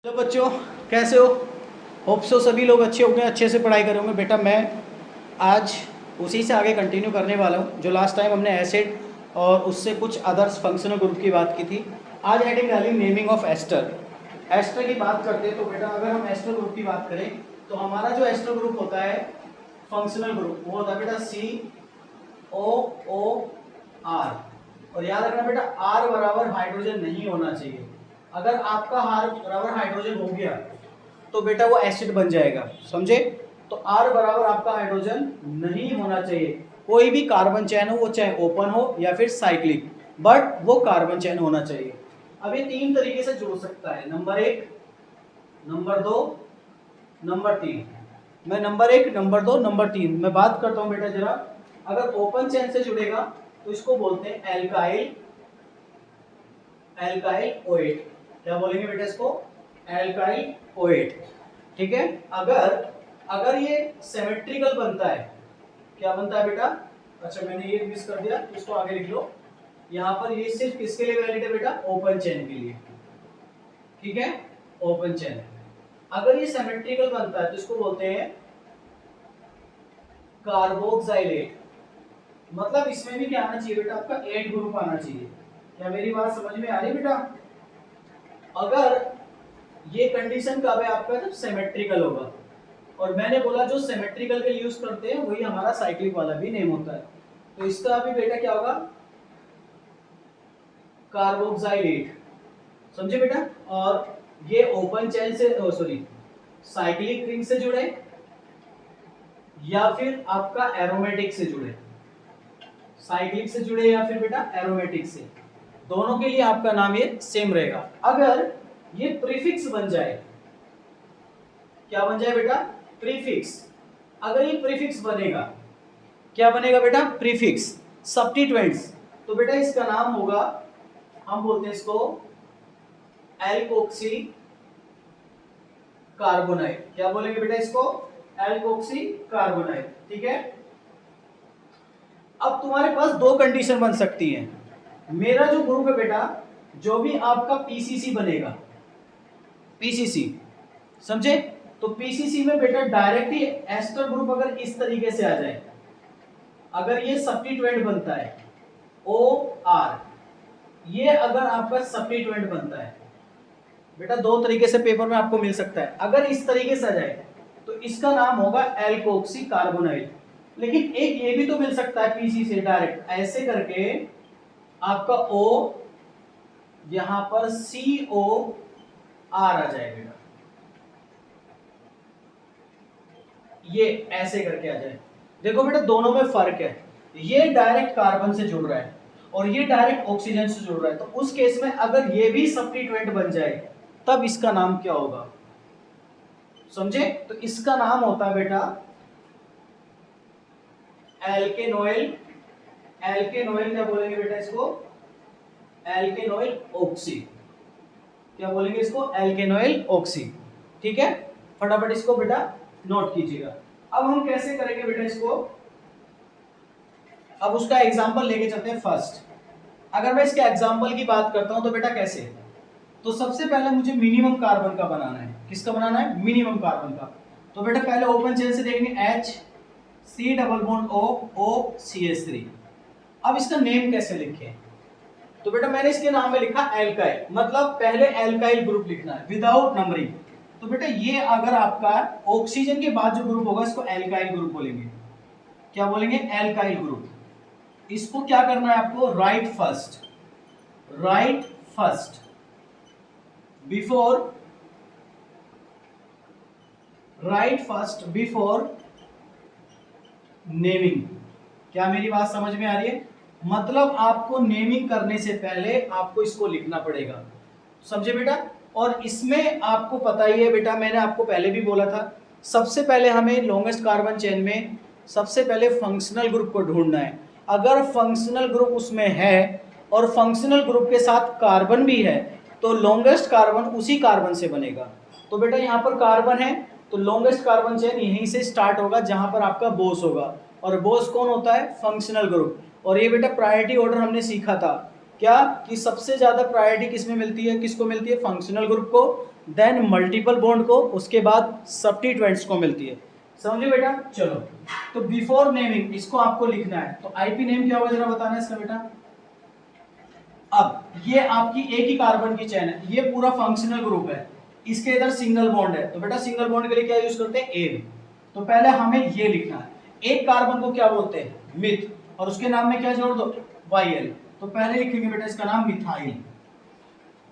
Hello बच्चों, कैसे हो? होप सो सभी लोग अच्छे होंगे, अच्छे से पढ़ाई करेंगे। बेटा मैं आज उसी से आगे कंटिन्यू करने वाला हूँ जो लास्ट टाइम हमने एसिड और उससे कुछ अदर्स फंक्शनल ग्रुप की बात की थी। आज हेडिंग डाली नेमिंग ऑफ एस्टर। एस्टर की बात करते हैं तो बेटा अगर हम एस्टर ग्रुप की बात करें तो हमारा जो एस्टर ग्रुप होता है फंक्शनल ग्रुप वो होता है बेटा COOR। और याद रखना बेटा R बराबर हाइड्रोजन नहीं होना चाहिए। अगर आपका R बराबर हाइड्रोजन हो गया तो बेटा वो एसिड बन जाएगा, समझे? तो R बराबर आपका हाइड्रोजन नहीं होना चाहिए। कोई भी कार्बन चेन हो, वो चाहे ओपन हो या फिर साइक्लिक, बट वो कार्बन चेन होना चाहिए। अब ये तीन तरीके से जुड़ सकता है, नंबर 1, नंबर 2, नंबर 3। मैं नंबर 1, नंबर 2, नंबर 3 मैं बात करता हूं बेटा जरा। अगर ओपन चेन से जुड़ेगा तो इसको बोलते हैं एल्काइल OH। क्या बोलेंगे बेटा इसको? Alkyl OH। ठीक है। अगर ये सिमेट्रिकल बनता है, क्या बनता है बेटा? अच्छा मैंने ये मिस कर दिया, इसको आगे लिख लो। यहाँ पर ये सिर्फ किसके लिए वैलिड है बेटा? ओपन चेन के लिए। ठीक है, ओपन चेन। अगर ये सिमेट्रिकल बनता है तो इसको बोलते हैं कार्बोक्सिलेट। मतलब इसमें भी क्या आना चाहिए बेटा? आपका 8 ग्रुप आना चाहिए। क्या मेरी बात समझ में आ रही है बेटा? अगर ये कंडीशन कब है आपका? जब सिमेट्रिकल होगा। और मैंने बोला जो सिमेट्रिकल के यूज करते हैं वही हमारा साइक्लिक वाला भी नेम होता है। तो इसका भी बेटा क्या होगा? कार्बोक्सिलेट। समझे बेटा? और ये ओपन चेन से साइक्लिक रिंग से जुड़े या फिर आपका एरोमेटिक से जुड़े। साइक्लिक से जुड़े या फिर बेटा एरोमेटिक से, दोनों के लिए आपका नाम ये सेम रहेगा। अगर ये प्रीफिक्स बन जाए, क्या बन जाए बेटा? प्रीफिक्स। अगर ये प्रीफिक्स बनेगा, क्या बनेगा बेटा? Prefix, substituents. तो बेटा इसका नाम होगा, हम बोलते हैं इसको एल्कोक्सी कार्बोनाइल। क्या बोलेंगे बेटा इसको? Alkoxy carbonyl. ठीक है। अब तुम्हारे पास दो कंडीशन बन सकती है। मेरा जो ग्रुप है बेटा, जो भी आपका पीसीसी बनेगा, पीसीसी, समझे? तो पीसीसी में बेटा डायरेक्ट ही एस्टर ग्रुप अगर इस तरीके से आ जाए, अगर ये सब्स्टिट्यूएंट बनता है OR, ये अगर आपका सब्स्टिट्यूएंट बनता है बेटा, दो तरीके से पेपर में आपको मिल सकता है। अगर इस तरीके से आ जाए तो इसका नाम होगा एल्कोक्सी कार्बोनाइल। लेकिन एक ये भी तो मिल सकता है पीसी से डायरेक्ट ऐसे करके, आपका O यहां पर COR आ जाए बेटा, ये ऐसे करके आ जाए। देखो बेटा दोनों में फर्क है, ये डायरेक्ट कार्बन से जुड़ रहा है और ये डायरेक्ट ऑक्सीजन से जुड़ रहा है। तो उस केस में अगर ये भी सब्स्टिट्यूएंट बन जाए तब इसका नाम क्या होगा? समझे? तो इसका नाम होता है बेटा एल्केनोइल। एल्केनोइल क्या बोलेंगे बेटा इसको? एल्केनोइल ऑक्सी। क्या बोलेंगे इसको? एल्केनोइल ऑक्सी। ठीक है, फटाफट इसको बेटा नोट कीजिएगा। अब हम कैसे करेंगे बेटा इसको? अब उसका एग्जांपल लेके चलते हैं। फर्स्ट अगर मैं इसके एग्जांपल की बात करता हूं तो बेटा कैसे? तो सबसे पहले मुझे मिनिमम कार्बन का बनाना है। किसका बनाना है? मिनिमम कार्बन का। तो बेटा पहले ओपन चेन से देखेंगे HC डबल बॉन्ड OCH3। अब इसका नेम कैसे लिखें? तो बेटा मैंने इसके नाम में लिखा एल्काइल, मतलब पहले एल्काइल ग्रुप लिखना है विदाउट नंबरिंग। तो बेटा ये अगर आपका ऑक्सीजन के बाद जो ग्रुप होगा इसको एल्काइल ग्रुप बोलेंगे। क्या बोलेंगे? Alkyl group. इसको क्या करना है आपको? Right first before naming. क्या मेरी बात समझ में आ रही है? मतलब आपको नेमिंग करने से पहले आपको इसको लिखना पड़ेगा, समझे बेटा? और इसमें आपको पता ही है बेटा, मैंने आपको पहले भी बोला था, सबसे पहले हमें लॉन्गेस्ट कार्बन चेन में सबसे पहले फंक्शनल ग्रुप को ढूंढना है। अगर फंक्शनल ग्रुप उसमें है और फंक्शनल ग्रुप के साथ कार्बन भी है तो लॉन्गेस्ट कार्बन उसी कार्बन से बनेगा। तो बेटा यहाँ पर कार्बन है तो लॉन्गेस्ट कार्बन चेन यहीं से स्टार्ट होगा जहां पर आपका बोस होगा। और बोस कौन होता है? Functional group. और ये बेटा प्रायोरिटी ऑर्डर हमने सीखा था क्या, कि सबसे ज्यादा प्रायोरिटी किसमें मिलती है? किसको मिलती है? फंक्शनल ग्रुप को। देन मल्टीपल बॉन्ड को, उसके बाद सब्स्टिट्यूएंट्स को मिलती है। समझे बेटा? चलो, तो बिफोर नेमिंग इसको आपको लिखना है, तो आईपी नेम क्या होगा जरा बताना इसका बेटा। अब ये आपकी एक ही कार्बन की चेन है, ये पूरा फंक्शनल ग्रुप है, इसके इधर सिंगल बॉन्ड है, तो बेटा सिंगल बॉन्ड के लिए क्या यूज करते हैं? एन। तो पहले हमें ये लिखना है, एक कार्बन को क्या बोलते हैं? मिथ, और उसके नाम में क्या जोड़ दो? YL। तो पहले लिखेंगे बेटा इसका नाम मिथाइल,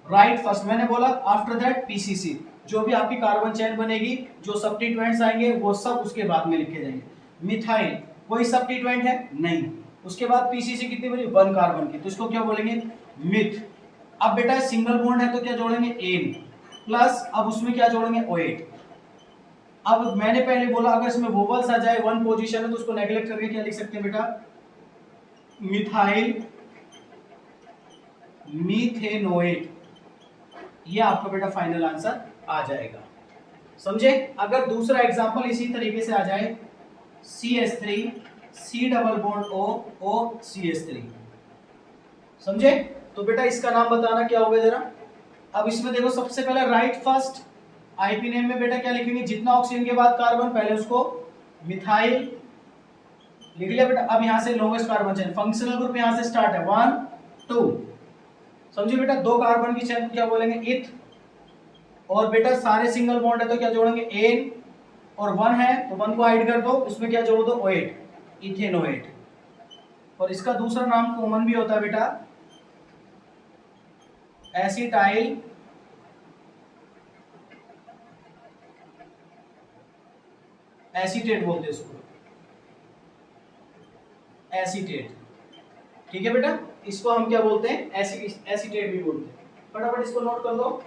राइट फर्स्ट। मैंने बोला आफ्टर दैट PCC, जो भी आपकी कार्बन चेन बनेगी, जो सब्स्टिट्यूएंट्स आएंगे वो सब उसके बाद में लिखे जाएंगे। मिथाइल कोई सब्स्टिट्यूएंट है? नहीं। उसके बाद PCC कितनी बनी? 1 कार्बन की, तो इसको क्या बोलेंगे? मिथ। अब बेटा सिंगल बॉन्ड है तो क्या जोड़ेंगे? एन प्लस, अब उसमें क्या जोड़ेंगे? OH। अब मैंने पहले बोला अगर इसमें वोवल्स आ जाए 1 पोजीशन है तो उसको नेग्लेक्ट करके क्या लिख सकते हैं बेटा? मिथाइल मीथेनोएट। ये आपका बेटा फाइनल आंसर आ जाएगा। समझे? अगर दूसरा एग्जांपल इसी तरीके से आ जाए, CH3 C double bond O O CH3, समझे? तो बेटा इसका नाम बताना क्या होगा जरा। अब इसमें देखो सबसे पहले राइट फर्स्ट, आईपी नेम में बेटा क्या लिखेंगे? जितना ऑक्सीजन के बाद कार्बन, पहले उसको मिथाइल लिख लिया बेटा। अब यहां से longest carbon chain, functional group यहां से स्टार्ट है 1 2, समझे बेटा? 2 कार्बन की चेन क्या बोलेंगे? इथ। और बेटा सारे सिंगल बॉन्ड है तो क्या जोड़ेंगे? एन, और 1 है तो 1 को हाइड कर दो, उसमें क्या जोड़ दो? OH, ethanoate. और इसका दूसरा नाम कॉमन भी होता है बेटा, एसिटाइल एसीटेट बोलते हैं इसको, एसीटेट। ठीक है बेटा, इसको हम क्या बोलते हैं? एसीटेट भी बोलते हैं। फटाफट इसको नोट कर दो।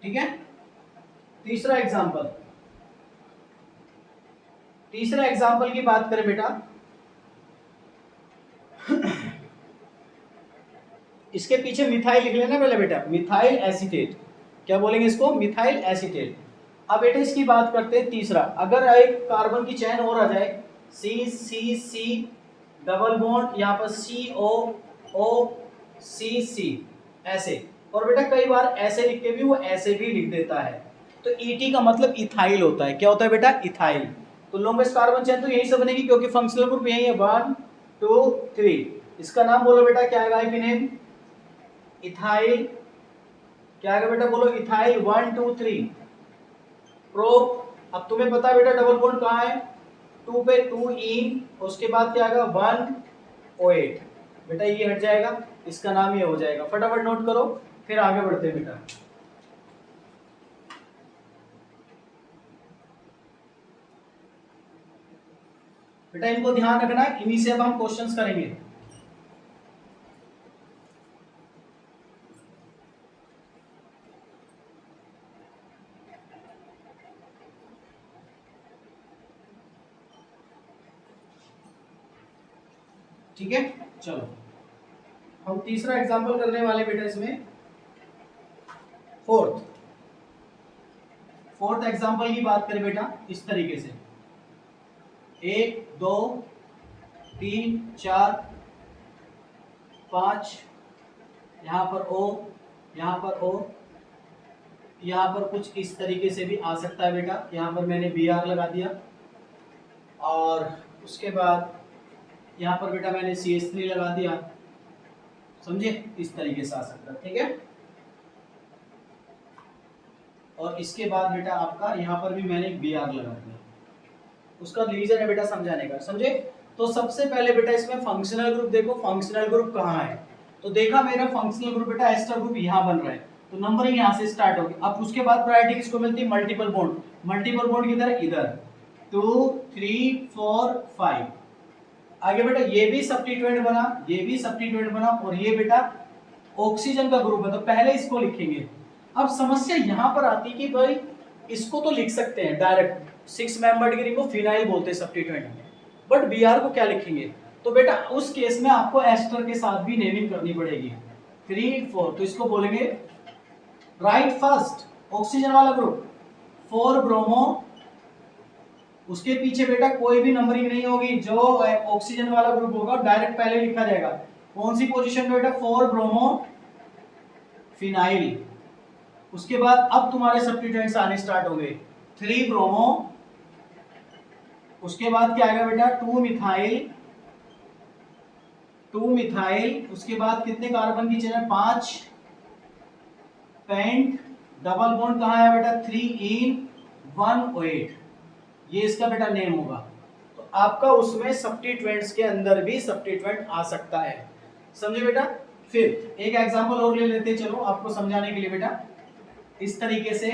ठीक है, तीसरा एग्जांपल, तीसरा एग्जांपल की बात करें बेटा, इसके पीछे मिथाइल लिख लेना पहले बेटा, मिथाइल एसीटेट। क्या बोलेंगे इसको? Methyl acetate. अब बेटा इसकी बात करते हैं तीसरा, अगर एक कार्बन की चेन और आ जाए, CCC डबल बॉन्ड, यहाँ पर COOCC ऐसे, और बेटा कई बार ऐसे लिख के भी वो ऐसे भी लिख देता है, तो ET का मतलब इथाइल होता है। क्या होता है बेटा? इथाइल। तो लॉन्गेस्ट कार्बन चेन तो यहीं से बनेगी क्योंकि फंक्शनल ग्रुप यही है, 1 2 3। इसका नाम बोलो बेटा, क्या आएगा आईपी नेम? इथाइल। क्या आएगा बेटा? बोलो इथाइल 1 2 3 प्रोप। अब तुम्हें पता है बेटा डबल बॉन्ड कहाँ है? 2 पे 2 इन, उसके बाद क्या आएगा? 1 OH। बेटा ये हट जाएगा, इसका नाम ये हो जाएगा। फटाफट नोट करो, फिर आगे बढ़ते हैं बेटा। बेटा इनको ध्यान रखना, इन्हीं से अब हम क्वेश्चंस करेंगे। ठीक है, चलो हम तीसरा एग्जांपल करने वाले बेटा इसमें, फोर्थ एग्जांपल की बात करें बेटा इस तरीके से, 1 2 3 4 5, यहाँ पर O, यहाँ पर O, यहाँ पर कुछ इस तरीके से भी आ सकता है बेटा। यहाँ पर मैंने Br लगा दिया, और उसके बाद यहाँ पर बेटा मैंने CH3 लगा दिया, समझे? इस तरीके से आ सकता है। ठीक है, और इसके बाद बेटा आपका यहाँ पर भी मैंने Br लगा दिया। उसका रीजन है बेटा समझाने का, समझे? तो सबसे पहले बेटा इसमें फंक्शनल ग्रुप देखो, फंक्शनल ग्रुप कहाँ है? तो देखा मेरा फंक्शनल ग्रुप बेटा एस्टर ग्रुप यहाँ बन रहा है, तो नंबरिंग यहाँ से स्टार्ट होगी। अब उसके बाद प्रायोरिटी किसको मिलती है? Multiple bond. मल्टीपल बॉन्ड किधर? इधर 2 3 4 5। आगे बेटा ये भी सब्स्टिट्यूएंट बना, ये भी सब्स्टिट्यूएंट बना, और ये बेटा ऑक्सीजन का ग्रुप है, तो पहले इसको लिखेंगे। अब समस्या यहाँ पर आती है कि भाई इसको तो लिख सकते हैं डायरेक्ट, 6 मेंबर्ड की रिंग को फिनाइल बोलते हैं सब्स्टिट्यूएंट में, बट Br को क्या लिखेंगे? तो बेटा उस केस में आपको एस्टर के साथ भी नेमिंग करनी पड़ेगी। 3 4, तो इसको बोलेंगे राइट फर्स्ट ऑक्सीजन वाला ग्रुप 4 ब्रोमो, उसके पीछे बेटा कोई भी नंबरिंग नहीं होगी, जो ऑक्सीजन वाला ग्रुप होगा डायरेक्ट पहले लिखा जाएगा। कौन सी पोजीशन में बेटा? 4 ब्रोमो फिनाइल। उसके बाद अब तुम्हारे सब्स्टिट्यूएंट्स आने स्टार्ट हो गए, 3 ब्रोमो, उसके बाद क्या आएगा बेटा 2 मिथाइल, 2 मिथाइल, उसके बाद कितने कार्बन की चेन है 5, पेंट, डबल बॉन्ड कहाँ है बेटा 3 इन 1 8, ये इसका बेटा नेम होगा। तो आपका उसमें सब्स्टिट्यूएंट्स के अंदर भी सब्स्टिट्यूएंट आ सकता है, समझे बेटा। फिर एक एग्जांपल और ले लेते हैं, चलो आपको समझाने के लिए बेटा, इस तरीके से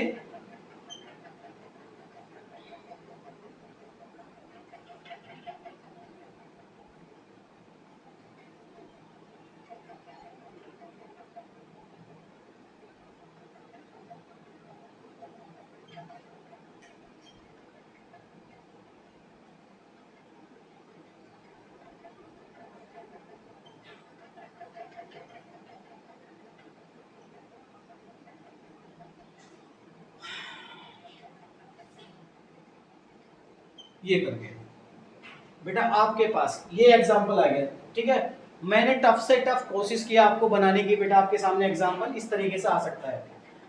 ये करके बेटा आपके पास ये एग्जांपल आ गया, ठीक है। मैंने टफ से टफ कोशिश किया आपको बनाने की बेटा, आपके सामने एग्जांपल इस तरीके से आ सकता है।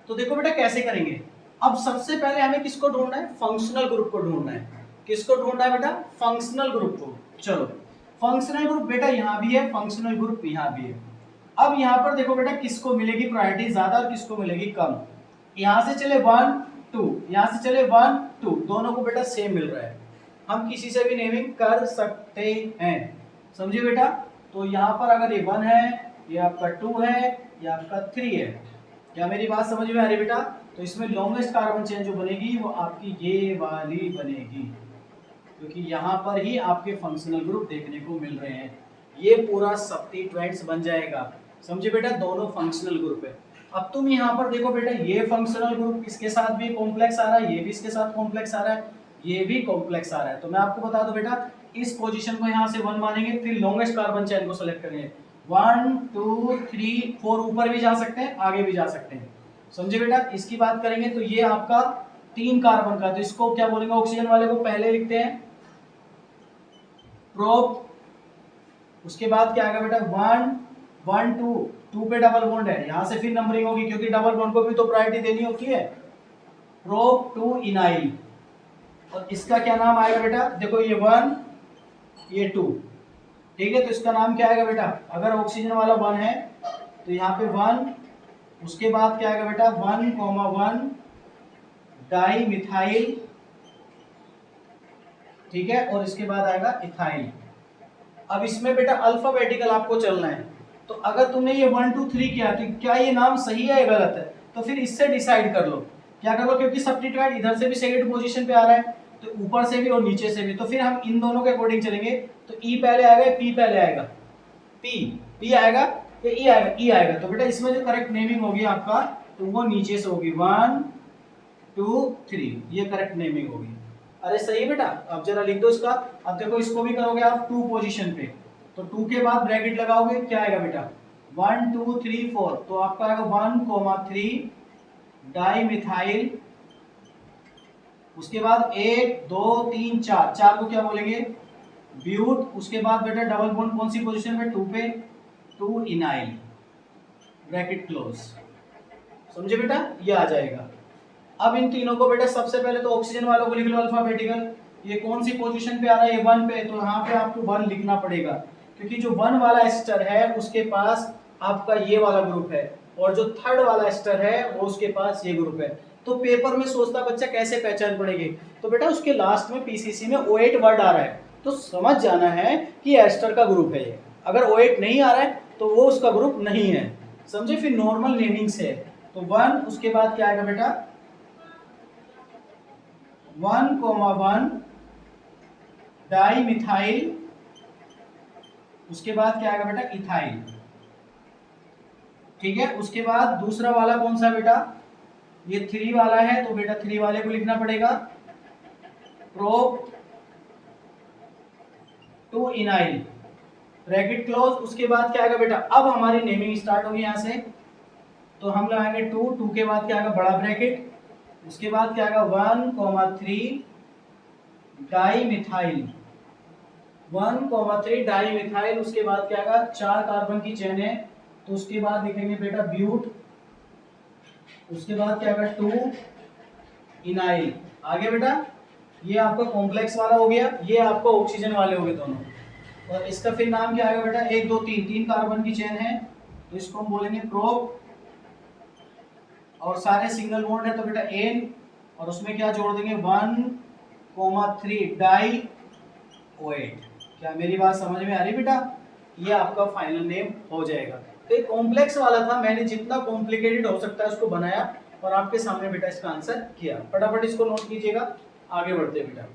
तो देखो बेटा कैसे करेंगे। अब सबसे पहले हमें किसको ढूंढना है, फंक्शनल ग्रुप को ढूंढना है। किसको ढूंढना है बेटा, फंक्शनल ग्रुप को। चलो फंक्शनल ग्रुप बेटा यहाँ भी है, फंक्शनल ग्रुप यहाँ भी है। अब यहाँ पर देखो बेटा किसको मिलेगी प्रायोरिटी ज्यादा और किसको मिलेगी कम। यहाँ से चले 1 2, यहाँ से चले 1 2, दोनों को बेटा सेम मिल रहा है, हम किसी से भी नेमिंग कर सकते हैं, समझे बेटा। तो यहाँ पर अगर ये 1 है, ये आपका 2 है, ये आपका 3 है, क्या मेरी बात समझ में आ रही बेटा। तो इसमें लॉन्गेस्ट कार्बन चेन जो बनेगी वो आपकी ये वाली बनेगी, क्योंकि यहाँ पर ही आपके फंक्शनल ग्रुप देखने को मिल रहे हैं। ये पूरा सब्स्टिट्यूएंट्स बन जाएगा, समझे बेटा, दोनों फंक्शनल ग्रुप है। अब तुम यहाँ पर देखो बेटा, ये फंक्शनल ग्रुप इसके साथ भी कॉम्प्लेक्स आ रहा है, ये भी इसके साथ कॉम्प्लेक्स आ रहा है, ये भी कॉम्प्लेक्स आ रहा है। तो मैं आपको बता दूं बेटा, इस पोजीशन को यहाँ से 1 मानेंगे, फिर लॉन्गेस्ट कार्बन चेन को सेलेक्ट करेंगे, 1 2 3 4, ऊपर भी जा सकते हैं आगे भी जा सकते हैं, समझे बेटा। इसकी बात करेंगे तो ये आपका 3 कार्बन का, तो इसको क्या बोलेंगे, ऑक्सीजन वाले को पहले लिखते हैं प्रोप, उसके बाद क्या आएगा बेटा 1 1 2 2 पे डबल बॉन्ड है, यहां से फिर नंबरिंग होगी क्योंकि डबल बॉन्ड को भी तो प्रायोरिटी देनी होती है, प्रोप 2 इनाइल। और इसका क्या नाम आएगा बेटा, देखो ये 1 ये 2, ठीक है। तो इसका नाम क्या आएगा बेटा, अगर ऑक्सीजन वाला 1 है तो यहाँ पे 1, उसके बाद क्या आएगा बेटा 1,1 डाई मिथाइल, ठीक है, और इसके बाद आएगा इथाइल। अब इसमें बेटा अल्फाबेटिकल आपको चलना है, तो अगर तुमने ये 1 2 3 किया तो क्या ये नाम सही है या गलत है, तो फिर इससे डिसाइड कर लो, क्या कर लो, क्योंकि सब्स्टिट्यूएंट इधर से भी सेकंड पोजीशन पे आ रहा है तो ऊपर से भी और नीचे से भी, तो फिर हम इन दोनों के अकॉर्डिंग चलेंगे। तो ई पहले आएगा, पी पहले आएगा, पी आएगा या ई आएगा, ई आएगा। तो बेटा इसमें जो करेक्ट नेमिंग होगी आपका, तो वो नीचे से होगी 1 2 3, ये करेक्ट नेमिंग होगी। अरे सही बेटा, अब जरा लिख दो इसका। अब देखो इसको भी करोगे आप 2 पोजीशन पे, तो 2 के बाद ब्रैकेट लगाओगे, क्या आएगा बेटा 1 2 3 4, तो आपका आएगा 1,3 डाई मिथाइल, उसके बाद 1 2 3 4, 4 को क्या बोलेंगे ब्यूट, उसके बाद बेटा डबल बॉन्ड कौन सी पोजीशन पे 2 पे 2 इनाइल, ब्रैकेट क्लोज, समझे बेटा, ये आ जाएगा। अब इन तीनों को बेटा सबसे पहले तो ऑक्सीजन वालों को लिख लो अल्फाबेटिकल, ये कौन सी पोजीशन पे आ रहा है, ये 1 पे, तो यहाँ पे आपको 1 लिखना पड़ेगा, क्योंकि जो 1 वाला एस्टर है उसके पास आपका ये वाला ग्रुप है, और जो 3rd वाला एस्टर है वो उसके पास ये ग्रुप है। तो पेपर में सोचता बच्चा कैसे पहचान पड़ेगी, तो बेटा उसके लास्ट में पीसीसी में O8 वर्ड आ रहा है तो समझ जाना है कि एस्टर का ग्रुप है ये, अगर O8 नहीं आ रहा है तो वो उसका ग्रुप नहीं है, समझे। फिर नॉर्मल नेमिंग से, तो 1, उसके बाद क्या आएगा बेटा 1,1 डाई मिथाइल, उसके बाद क्या आएगा बेटा इथाइल, ठीक है। उसके बाद दूसरा वाला कौन सा बेटा, ये 3 वाला है, तो बेटा 3 वाले को लिखना पड़ेगा प्रोप 2 इनाइल, ब्रैकेट क्लोज। उसके बाद क्या आएगा बेटा, अब हमारी नेमिंग स्टार्ट होगी यहाँ से, तो हम लगाएंगे 2 2 के बाद क्या आएगा बड़ा ब्रैकेट, उसके बाद क्या आएगा 1,3 डाई मिथाइल, 1,3 डाई मिथाइल, उसके बाद क्या आएगा 4 कार्बन की चेन है, तो उसके बाद लिखेंगे बेटा ब्यूट, उसके बाद क्या आएगा 2 इनाइल। आगे बेटा ये आपका कॉम्प्लेक्स वाला हो गया, ये आपका ऑक्सीजन वाले हो गए दोनों। और इसका फिर नाम क्या आएगा बेटा, 1 2 3 3 कार्बन की चेन है तो इसको हम बोलेंगे प्रोप। और सारे सिंगल बॉन्ड है तो बेटा एन, और उसमें क्या जोड़ देंगे 1,3 डाई OH। क्या मेरी बात समझ में आ रही बेटा? ये आपका फाइनल नेम हो जाएगा। तो ये कॉम्प्लेक्स वाला था, मैंने जितना कॉम्प्लिकेटेड हो सकता है उसको बनाया और आपके सामने बेटा इसका आंसर किया। फटाफट इसको नोट कीजिएगा, आगे बढ़ते हैं बेटा।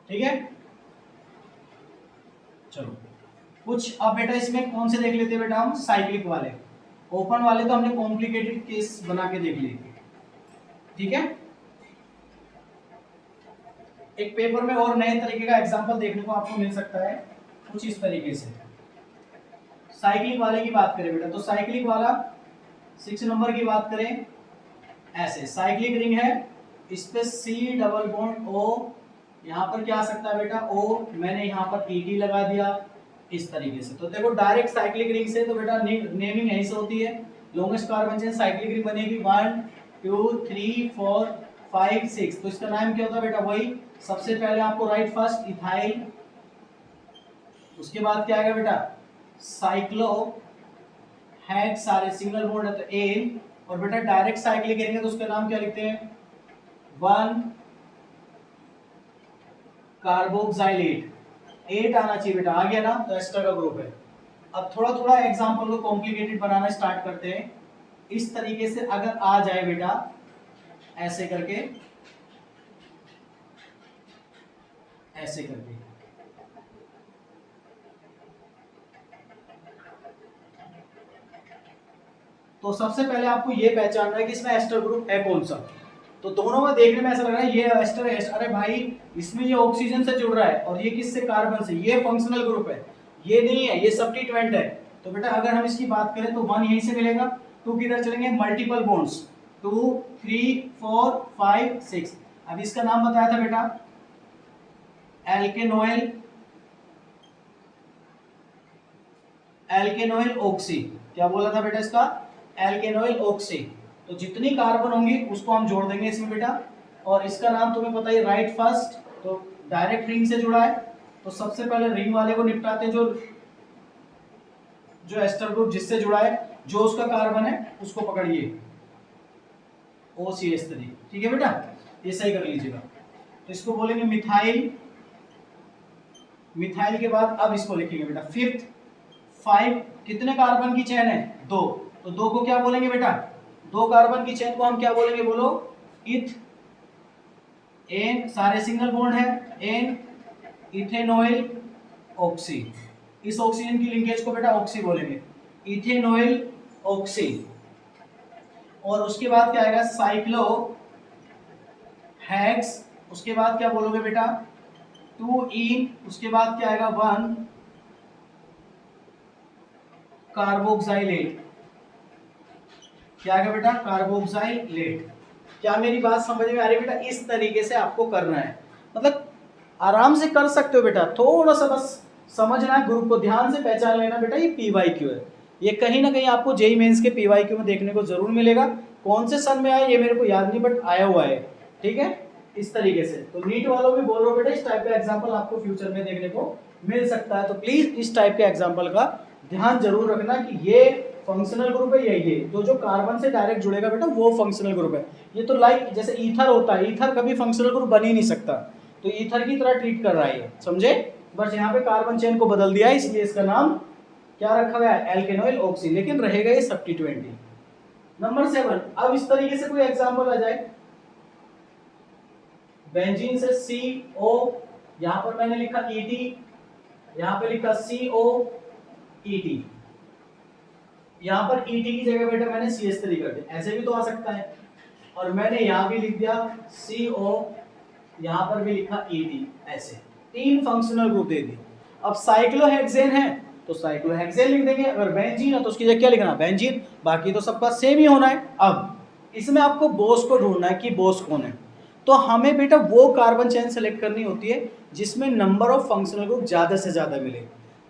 ठीक है, चलो कुछ अब बेटा इसमें कौन से देख लेते हैं बेटा हम, साइक्लिक वाले। ओपन वाले तो हमने कॉम्प्लिकेटेड केस बना के देख लिए, ठीक है। एक पेपर में और नए तरीके का एग्जांपल देखने को आपको मिल सकता है कुछ इस तरीके से। साइक्लिक वाले की बात करें बेटा तो साइक्लिक वाला 6 नंबर की बात करें, ऐसे साइक्लिक रिंग है, इस पे C डबल बॉन्ड O, यहाँ पर क्या आ सकता है बेटा O, मैंने यहाँ पर ED लगा दिया इस तरीके से। तो देखो डायरेक्ट साइक्लिक रिंग से तो बेटा नेमिंग यहीं से होती है। Longest carbon chain cyclic ring बनेगी 1 2 3 4 5 6, तो इसका नाम क्या होता है बेटा, वही सबसे पहले आपको राइट फर्स्ट इथाइल, उसके बाद क्या आएगा बेटा साइक्लो हेड, सारे सिंगल बॉन्ड है तो एन, और बेटा डायरेक्ट साइक्लिक करेंगे तो उसका नाम क्या लिखते हैं 1 कार्बोक्सिलेट। 8 आना चाहिए बेटा, आ गया ना, तो एस्टर का ग्रुप है। अब थोड़ा थोड़ा एग्जांपल को कॉम्प्लिकेटेड बनाना स्टार्ट करते हैं। इस तरीके से अगर आ जाए बेटा ऐसे करके, ऐसे करके, तो सबसे पहले आपको ये पहचानना है कि इसमें एस्टर ग्रुप है कौन सा। तो दोनों में देखने में ऐसा लग रहा है ये एस्टर है, अरे भाई इसमें ये ऑक्सीजन से जुड़ रहा है और ये किससे, कार्बन से, ये फंक्शनल ग्रुप है, ये नहीं है, ये सब्स्टिट्यूएंट है। तो बेटा अगर हम इसकी बात करें तो 1 यहीं से मिलेगा, 2 किधर चलेंगे, मल्टीपल बॉन्ड्स 2 3 4 5 6। अब इसका नाम बताया था बेटा एल्केनोइल, एल्केनोइल ऑक्सी। क्या बोला था बेटा इसका, एल्केनोइल ऑक्सी। तो जितनी कार्बन होंगी उसको हम जोड़ देंगे इसमें बेटा, और इसका नाम तुम्हें पता है राइट फर्स्ट, तो डायरेक्ट रिंग से जुड़ा है तो सबसे पहले रिंग वाले को निपटाते हैं, जो एस्टर ग्रुप जिससे जुड़ा है, जो उसका कार्बन है उसको पकड़िए OCH3, ठीक है बेटा, ये सही कर लीजिएगा। तो इसको बोलेंगे मिथाइल, मिथाइल के बाद अब इसको लिखेंगे बेटा फिफ्थ 5, कितने कार्बन की चेन है 2, तो 2 को क्या बोलेंगे बेटा, 2 कार्बन की चेन को हम क्या बोलेंगे बोलो, इथ एन, सारे सिंगल बॉन्ड है, एन इथेनॉइल ऑक्सी, इस ऑक्सीजन की लिंकेज को बेटा ऑक्सी बोलेंगे, इथेनॉइल ऑक्सी। और उसके बाद क्या आएगा साइक्लो हेक्स, उसके बाद क्या बोलोगे बेटा 2 इन, उसके बाद क्या आएगा 1 कार्बोक्सिलेट। क्या आएगा बेटा कार्बोक्सिलेट। क्या मेरी बात समझ में आ रही है बेटा? इस तरीके से आपको करना है, मतलब आराम से कर सकते हो बेटा, थोड़ा सा बस समझना है, ग्रुप को ध्यान से पहचान लेना बेटा। ये PYQ है, ये कहीं ना कहीं आपको JEE मेंस के PYQ में देखने को जरूर मिलेगा। कौन से सन में आया ये मेरे को याद नहीं, बट आया हुआ है, ठीक है, इस तरीके से। तो नीट वालों में बोल रहा हूँ बेटा, इस टाइप का एग्जाम्पल आपको फ्यूचर में देखने को मिल सकता है, तो प्लीज इस टाइप के एग्जाम्पल का ध्यान जरूर रखना कि ये फंक्शनल ग्रुप है, ये जो कार्बन से डायरेक्ट जुड़ेगा बेटा वो फंक्शनल ग्रुप है। ये तो लाइक जैसे ईथर होता है, ईथर कभी फंक्शनल ग्रुप बन ही नहीं सकता, तो ईथर की तरह ट्रीट कर रहा है, समझे? बस यहाँ पे कार्बन चेन को बदल दिया है, इसलिए इसका नाम क्या रखा गया है, एल्केनोइल ऑक्सी, लेकिन रहेगा ये सब्स्टिट्यूएंट। नंबर 7, अब इस तरीके से कोई एग्जांपल आ जाए, बेंजीन से CO, यहाँ पर मैंने लिखा ET, यहाँ पे लिखा CO ET, यहाँ पर ET की जगह बेटा मैंने CH3 कर दिया, ऐसे भी तो आ सकता है। और मैंने यहाँ भी लिख दिया CO, यहाँ पर भी लिखा ET, ऐसे 3 फंक्शनल ग्रुप दे दी। अब साइक्लोहेक्सेन है तो साइक्लोहेक्सेन लिख देंगे, अगर बेंजीन है तो उसकी जगह क्या लिखना, बेंजीन, बाकी तो सबका सेम ही होना है। अब इसमें आपको बोस को ढूंढना है कि बोस कौन है, तो हमें बेटा वो कार्बन चेन सेलेक्ट करनी होती है जिसमें नंबर ऑफ फंक्शनल ग्रुप ज़्यादा से ज़्यादा मिले।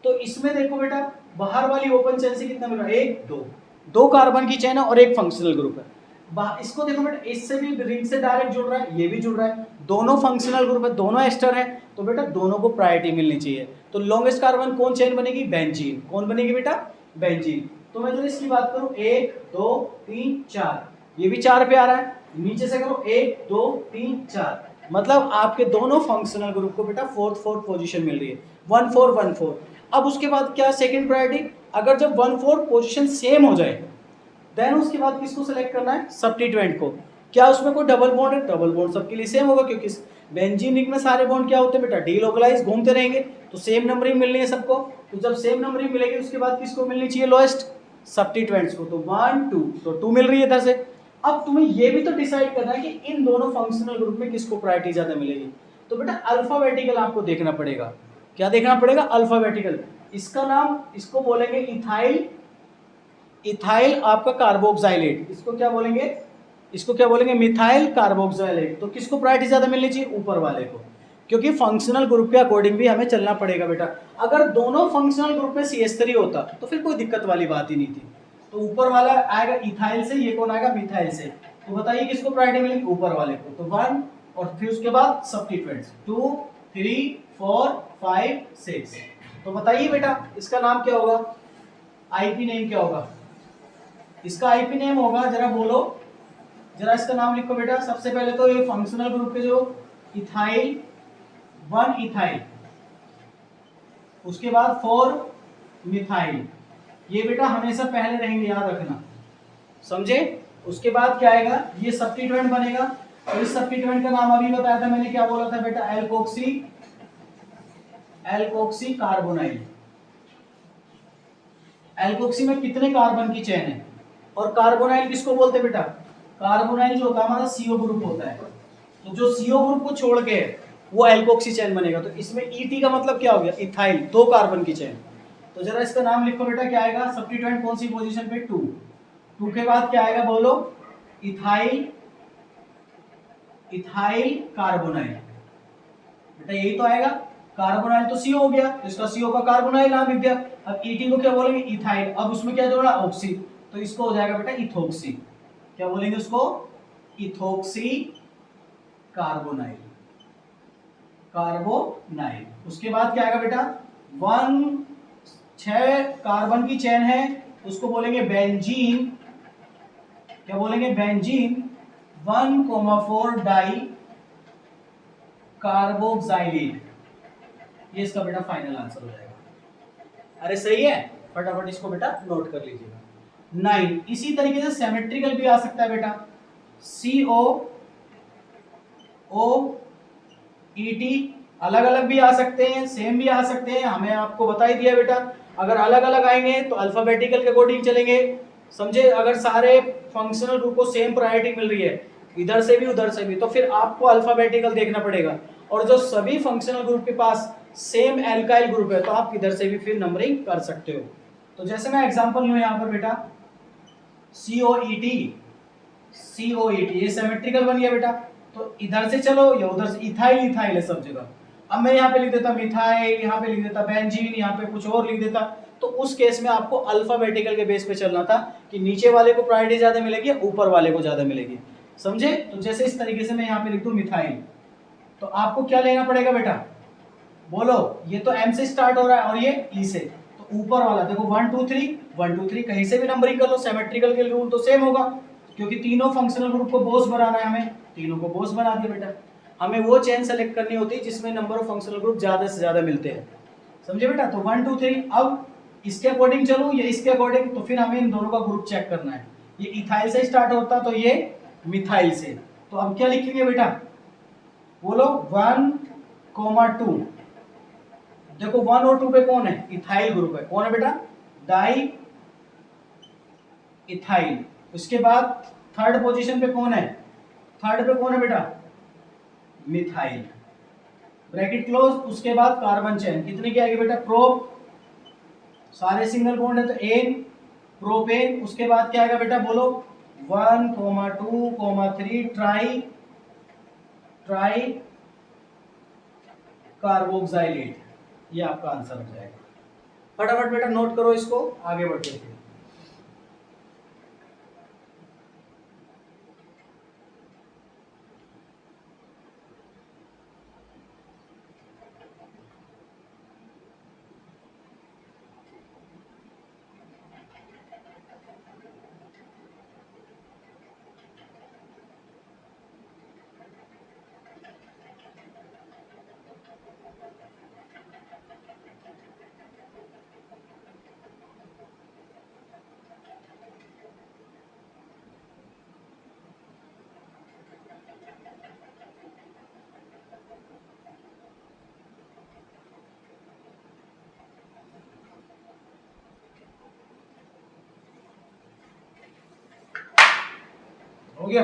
तो इसमें देखो बेटा बाहर वाली ओपन चेन से कितना मिल रहा है, एक दो कार्बन की चेन है और एक फंक्शनल ग्रुप है। इसको देखो बेटा इससे भी रिंग से डायरेक्ट जुड़ रहा है, ये भी जुड़ रहा है, दोनों फंक्शनल ग्रुप है, दोनों एस्टर है, तो बेटा दोनों को प्रायोरिटी मिलनी चाहिए। तो लॉन्गेस्ट कार्बन कौन चेन बनेगी, बेंजीन। कौन बनेगी बेटा, बेंजीन। तो मैं तो इसकी बात करूं 1 2 3 4, ये भी 4 पे आ रहा है, नीचे से करो 1 2 3 4, मतलब आपके दोनों फंक्शनल ग्रुप को बेटा फोर्थ पोजीशन मिल रही है, 1 4 1 4। अब उसके बाद क्या सेकंड प्रायोरिटी, अगर जब 1 4 पोजीशन सेम हो जाए देन उसके बाद किसको सेलेक्ट करना है, सब्स्टिट्यूएंट को। क्या उसमें कोई डबल बॉन्ड है, डबल बॉन्ड सबके लिए सेम होगा, क्योंकि बेंजीन रिंग में सारे बॉन्ड क्या होते हैं बेटा, डीलोकलाइज घूमते रहेंगे, तो सेम नंबरिंग मिलनी है सबको। तो जब सेम नंबरिंग मिलेगी उसके बाद किसको मिलनी चाहिए, लोएस्ट, सब्स्टिट्यूएंट्स को। तो 1 2, तो 2 मिल रही है इधर से। अब तुम्हें ये भी तो डिसाइड करना है कि इन दोनों फंक्शनल ग्रुप में किसको प्रायोरिटी ज्यादा मिलेगी। तो बेटा अल्फाबेटिकल आपको देखना पड़ेगा। क्या देखना पड़ेगा, अल्फाबेटिकल। इसका नाम, इसको बोलेंगे इथाइल, इथाइल आपका कार्बोक्साइलेट। इसको क्या बोलेंगे, इसको क्या बोलेंगे, मिथाइल कार्बोक्साइलेट। तो किसको प्रायोरिटी ज्यादा मिलनी चाहिए, ऊपर वाले को, क्योंकि फंक्शनल ग्रुप के अकॉर्डिंग भी हमें चलना पड़ेगा बेटा। अगर दोनों फंक्शनल ग्रुप में CH3 होता तो फिर कोई दिक्कत वाली बात ही नहीं थी। तो ऊपर वाला आएगा इथाइल से, ये कौन आएगा, मिथाइल से। तो बताइए किसको प्रायोरिटी मिलेगी, ऊपर वाले को। तो 1, और फिर उसके बाद सब्स्टिट्यूएंट्स 2 3 4 5 6। तो बताइए बेटा इसका नाम क्या होगा, IP नेम क्या होगा, इसका IP नेम होगा, जरा बोलो, जरा इसका नाम लिखो बेटा। सबसे पहले तो ये फंक्शनल ग्रुप के जो इथाइल, 1 इथाइल, उसके बाद 4 मिथाइल, ये बेटा हमेशा पहले रहेंगे, याद रखना, समझे। उसके बाद क्या आएगा, ये सब्स्टिट्यूएंट बनेगा। तो इस सब्स्टिट्यूएंट का नाम अभी बताया था मैंने, क्या बोला था बेटा, एल्कोक्सी कार्बोनाइल। एल्कोक्सी में कितने कार्बन की चेन है, और कार्बोनाइल किसको बोलते हैं बेटा, कार्बोनाइल जो होता है हमारा CO ग्रुप होता है। तो जो CO ग्रुप को छोड़ के वो एल्कोक्सी चेन बनेगा। तो इसमें ET का मतलब क्या हो गया, इथाइल, 2 कार्बन की चेन। तो जरा इसका नाम लिखो बेटा, क्या आएगा, सब्स्टिट्यूएंट कौन सी पोजीशन पे, 2 के बाद क्या आएगा बोलो, इथाइल, इथाइल कार्बोनाइल, बेटा यही तो आएगा। कार्बोनाइल तो CO हो गया, तो इसका CO का कार्बोनाइल नाम लिख दिया। अब ET को क्या बोलेंगे, इथाइल। अब उसमें क्या जोड़ा, ऑक्सी, तो इसको हो जाएगा बेटा इथोक्सी। क्या बोलेंगे उसको, इथोक्सी कार्बोनाइल, कार्बोनाइल। उसके बाद क्या आएगा बेटा, 6 कार्बन की चेन है, उसको बोलेंगे बेंजीन। क्या बोलेंगे, बेंजीन। 1,4 डाई कार्बोक्साइलेट, ये इसका बेटा फाइनल आंसर हो जाएगा। अरे सही है, फटाफट इसको बेटा नोट कर लीजिएगा। 9, इसी तरीके से सिमेट्रिकल भी आ सकता है बेटा, COOET, अलग अलग भी आ सकते हैं, सेम भी आ सकते हैं, हमें आपको बता ही दिया बेटा। अगर अलग अलग आएंगे तो अल्फाबेटिकल के अकॉर्डिंग चलेंगे, समझे। अगर सारे फंक्शनल ग्रुप को सेम प्रायोरिटी मिल रही है, इधर से भी उधर से भी, तो फिर आपको अल्फाबेटिकल देखना पड़ेगा। और जो सभी फंक्शनल ग्रुप के पास सेम एल्काइल ग्रुप है, तो आप इधर से भी फिर नंबरिंग कर सकते हो। तो जैसे मैं एग्जांपल लूं यहाँ पर बेटा, COET, ये सिमेट्रिकल बन गया बेटा। तो इधर से चलो या उधर से, इथाइल इथाइल है सब जगह। अब मैं यहाँ पे लिख देता मिथाइल, यहाँ पे लिख देता बेंजीन, यहाँ पे कुछ और लिख देता। तो उस केस में आपको अल्फाबेटिकल के बेस पे चलना था कि नीचे वाले को प्रायोरिटी ज्यादा मिलेगी, ऊपर वाले को ज्यादा मिलेगी, समझे। तो जैसे इस तरीके से मैं यहाँ पे लिख दूं मिथाइल, तो आपको क्या लेना पड़ेगा बेटा, बोलो। ये तो M से स्टार्ट हो रहा है और ये E से, तो ऊपर वाला देखो 1 2 3 1 2 3, कहीं से भी नंबरिंग कर लो, सिमेट्रिकल के रूल तो सेम होगा, क्योंकि तीनों फंक्शनल ग्रुप को बोस बनाना है हमें, तीनों को बोस बना दिया बेटा। हमें वो चेन सेलेक्ट करनी होती है जिसमें नंबर ऑफ फंक्शनल ग्रुप ज्यादा से ज्यादा मिलते हैं, समझे बेटा। तो 1 2 3, अब इसके अकॉर्डिंग चलो या इसके अकॉर्डिंग, तो फिर हमें इन दोनों का ग्रुप चेक करना है। ये इथाइल से स्टार्ट होता तो ये मिथाइल से, तो अब क्या लिखेंगे बेटा, बोलो 1,2। देखो 1 और 2 पे कौन है, इथाइल ग्रुप है, कौन है बेटा, डाई इथाइल। उसके बाद थर्ड पोजीशन पे कौन है, थर्ड पे कौन है बेटा, मिथाइल, ब्रैकेट क्लोज। उसके बाद कार्बन चेन कितने की आएगी बेटा, प्रोप, सारे सिंगल बॉन्ड है तो एन, प्रोपेन। उसके बाद क्या आएगा बेटा, बोलो 1, 2, 3 ट्राई कार्बोक्साइलेट, ये आपका आंसर हो जाएगा। फटाफट बेटा नोट करो इसको, आगे बढ़ते हैं। हो गया?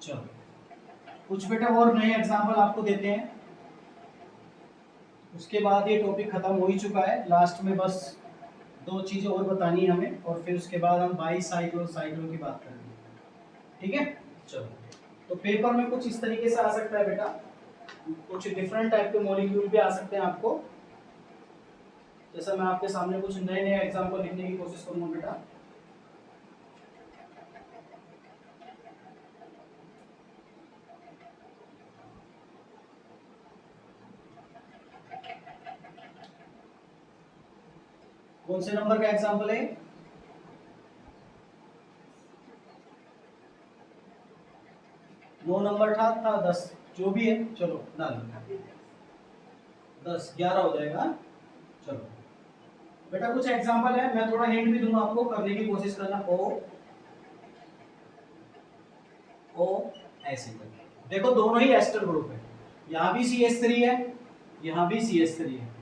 चलो कुछ बेटा और नए एग्जाम्पल आपको देते हैं, उसके बाद ये टॉपिक खत्म हो ही चुका है। लास्ट में बस 2 चीजें और बतानी है हमें, और फिर उसके बाद हम बाईसाइक्लो साइक्लो की बात करेंगे। ठीक है? चलो, तो पेपर में कुछ इस तरीके से आ सकता है बेटा, कुछ डिफरेंट टाइप के मॉलिक्यूल भी आ सकते हैं आपको। जैसा मैं आपके सामने कुछ नए नए एग्जाम्पल लिखने की कोशिश करूंगा बेटा। कौन से नंबर का एग्जाम्पल है? 9 नंबर था 10, जो भी है, चलो डाल 10 11 हो जाएगा। चलो बेटा कुछ एग्जाम्पल है, मैं थोड़ा हिंट भी दूंगा आपको, करने की कोशिश करना। ओ ऐसे देखो, दोनों ही एस्टर ग्रुप है, यहाँ भी CH3 है, यहाँ भी CH3 है,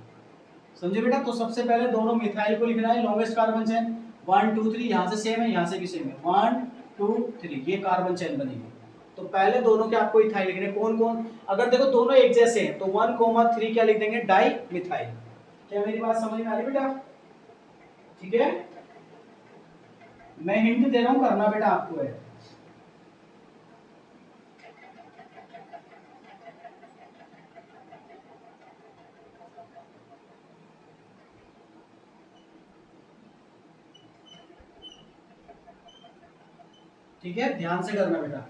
समझे बेटा? तो सबसे पहले दोनों मिथाइल को लिखना है, लॉन्गेस्ट कार्बन चेन 1 2 3, यहाँ से सेम है, यहाँ से भी सेम है, 1 2 3, ये कार्बन चेन बनेगी। तो पहले दोनों के आपको इथाइल लिखने, कौन कौन? अगर देखो दोनों एक जैसे हैं तो 1,3 क्या लिख देंगे? Di methyl. क्या मेरी बात समझ में आ रही बेटा? ठीक है, मैं हिंट दे रहा हूं, करना बेटा आपको है। ठीक है, ध्यान से करना बेटा।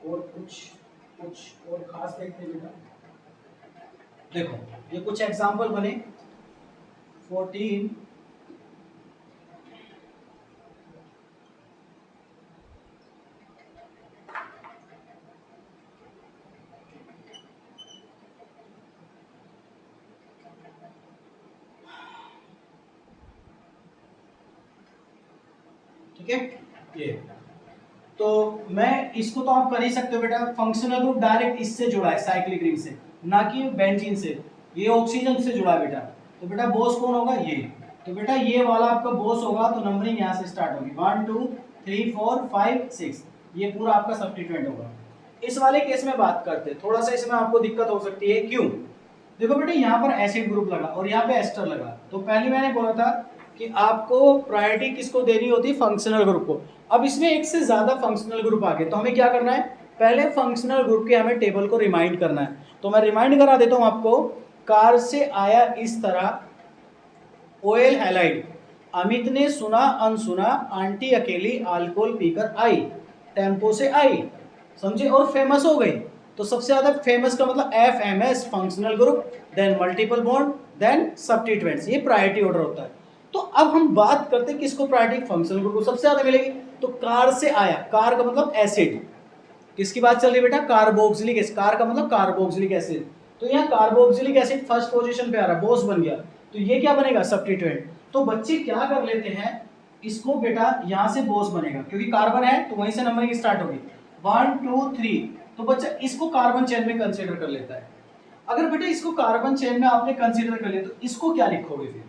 और कुछ और खास देखते हैं बेटा। देखो ये कुछ एग्जांपल बने, 14 ठीक है। ये तो मैं इसको तो आप कर ही सकते हो बेटा, फंक्शनल ग्रुप डायरेक्ट इससे जुड़ा है, साइक्लिक रिंग से, ना कि बेंजीन से। ये ऑक्सीजन से जुड़ा है बेटा, तो बेटा बोस कौन होगा? ये। तो बेटा ये वाला आपका बोस होगा, तो नंबरिंग यहाँ से स्टार्ट होगी, 1 2 3 4 5 6, ये पूरा आपका सब्स्टिट्यूएंट होगा। इस वाले केस में बात करते हैं, थोड़ा सा इसमें आपको दिक्कत हो सकती है। क्यों? देखो बेटा यहाँ पर एसिड ग्रुप लगा और यहाँ पे एस्टर लगा, तो पहले मैंने बोला था कि आपको प्रायोरिटी किसको देनी होती है? फंक्शनल ग्रुप को। अब इसमें एक से ज्यादा फंक्शनल ग्रुप आ गए, तो हमें क्या करना है? पहले फंक्शनल ग्रुप के हमें टेबल को रिमाइंड करना है। तो मैं रिमाइंड करा देता हूं आपको। कार से आया इस तरह ओएल हैलाइड, अमित ने सुना अनसुना, आंटी अकेली अल्कोहल पीकर आई, टेम्पो से आई, समझे, और फेमस हो गई। तो सबसे ज्यादा फेमस का मतलब FMS functional group, then multiple bond, then substituents, ये प्रायोरिटी ऑर्डर होता है। तो अब हम बात करते हैं किसको प्रायोरिटी? फंक्शनल ग्रुप को सबसे ज्यादा मिलेगी। तो कार से आया, कार का मतलब एसिड, किसकी बात चल रही है बेटा? कार्बोक्सिलिक एसिड, कार का मतलब कार्बोक्सिलिक एसिड। तो यहाँ कार्बोक्सिलिक एसिड फर्स्ट पोजीशन पे आ रहा है, बोस बन गया, तो ये क्या बनेगा? सब्स्टिट्यूएंट। तो बच्चे क्या कर लेते हैं, इसको बेटा यहाँ से बोस बनेगा, क्योंकि कार्बन है तो वहीं से नंबरिंग स्टार्ट होगी, 1 2 3, तो बच्चा इसको कार्बन चेन में कंसीडर कर लेता है। अगर बेटा इसको कार्बन चेन में आपने कंसीडर कर लिया, तो इसको क्या लिखोगे फिर?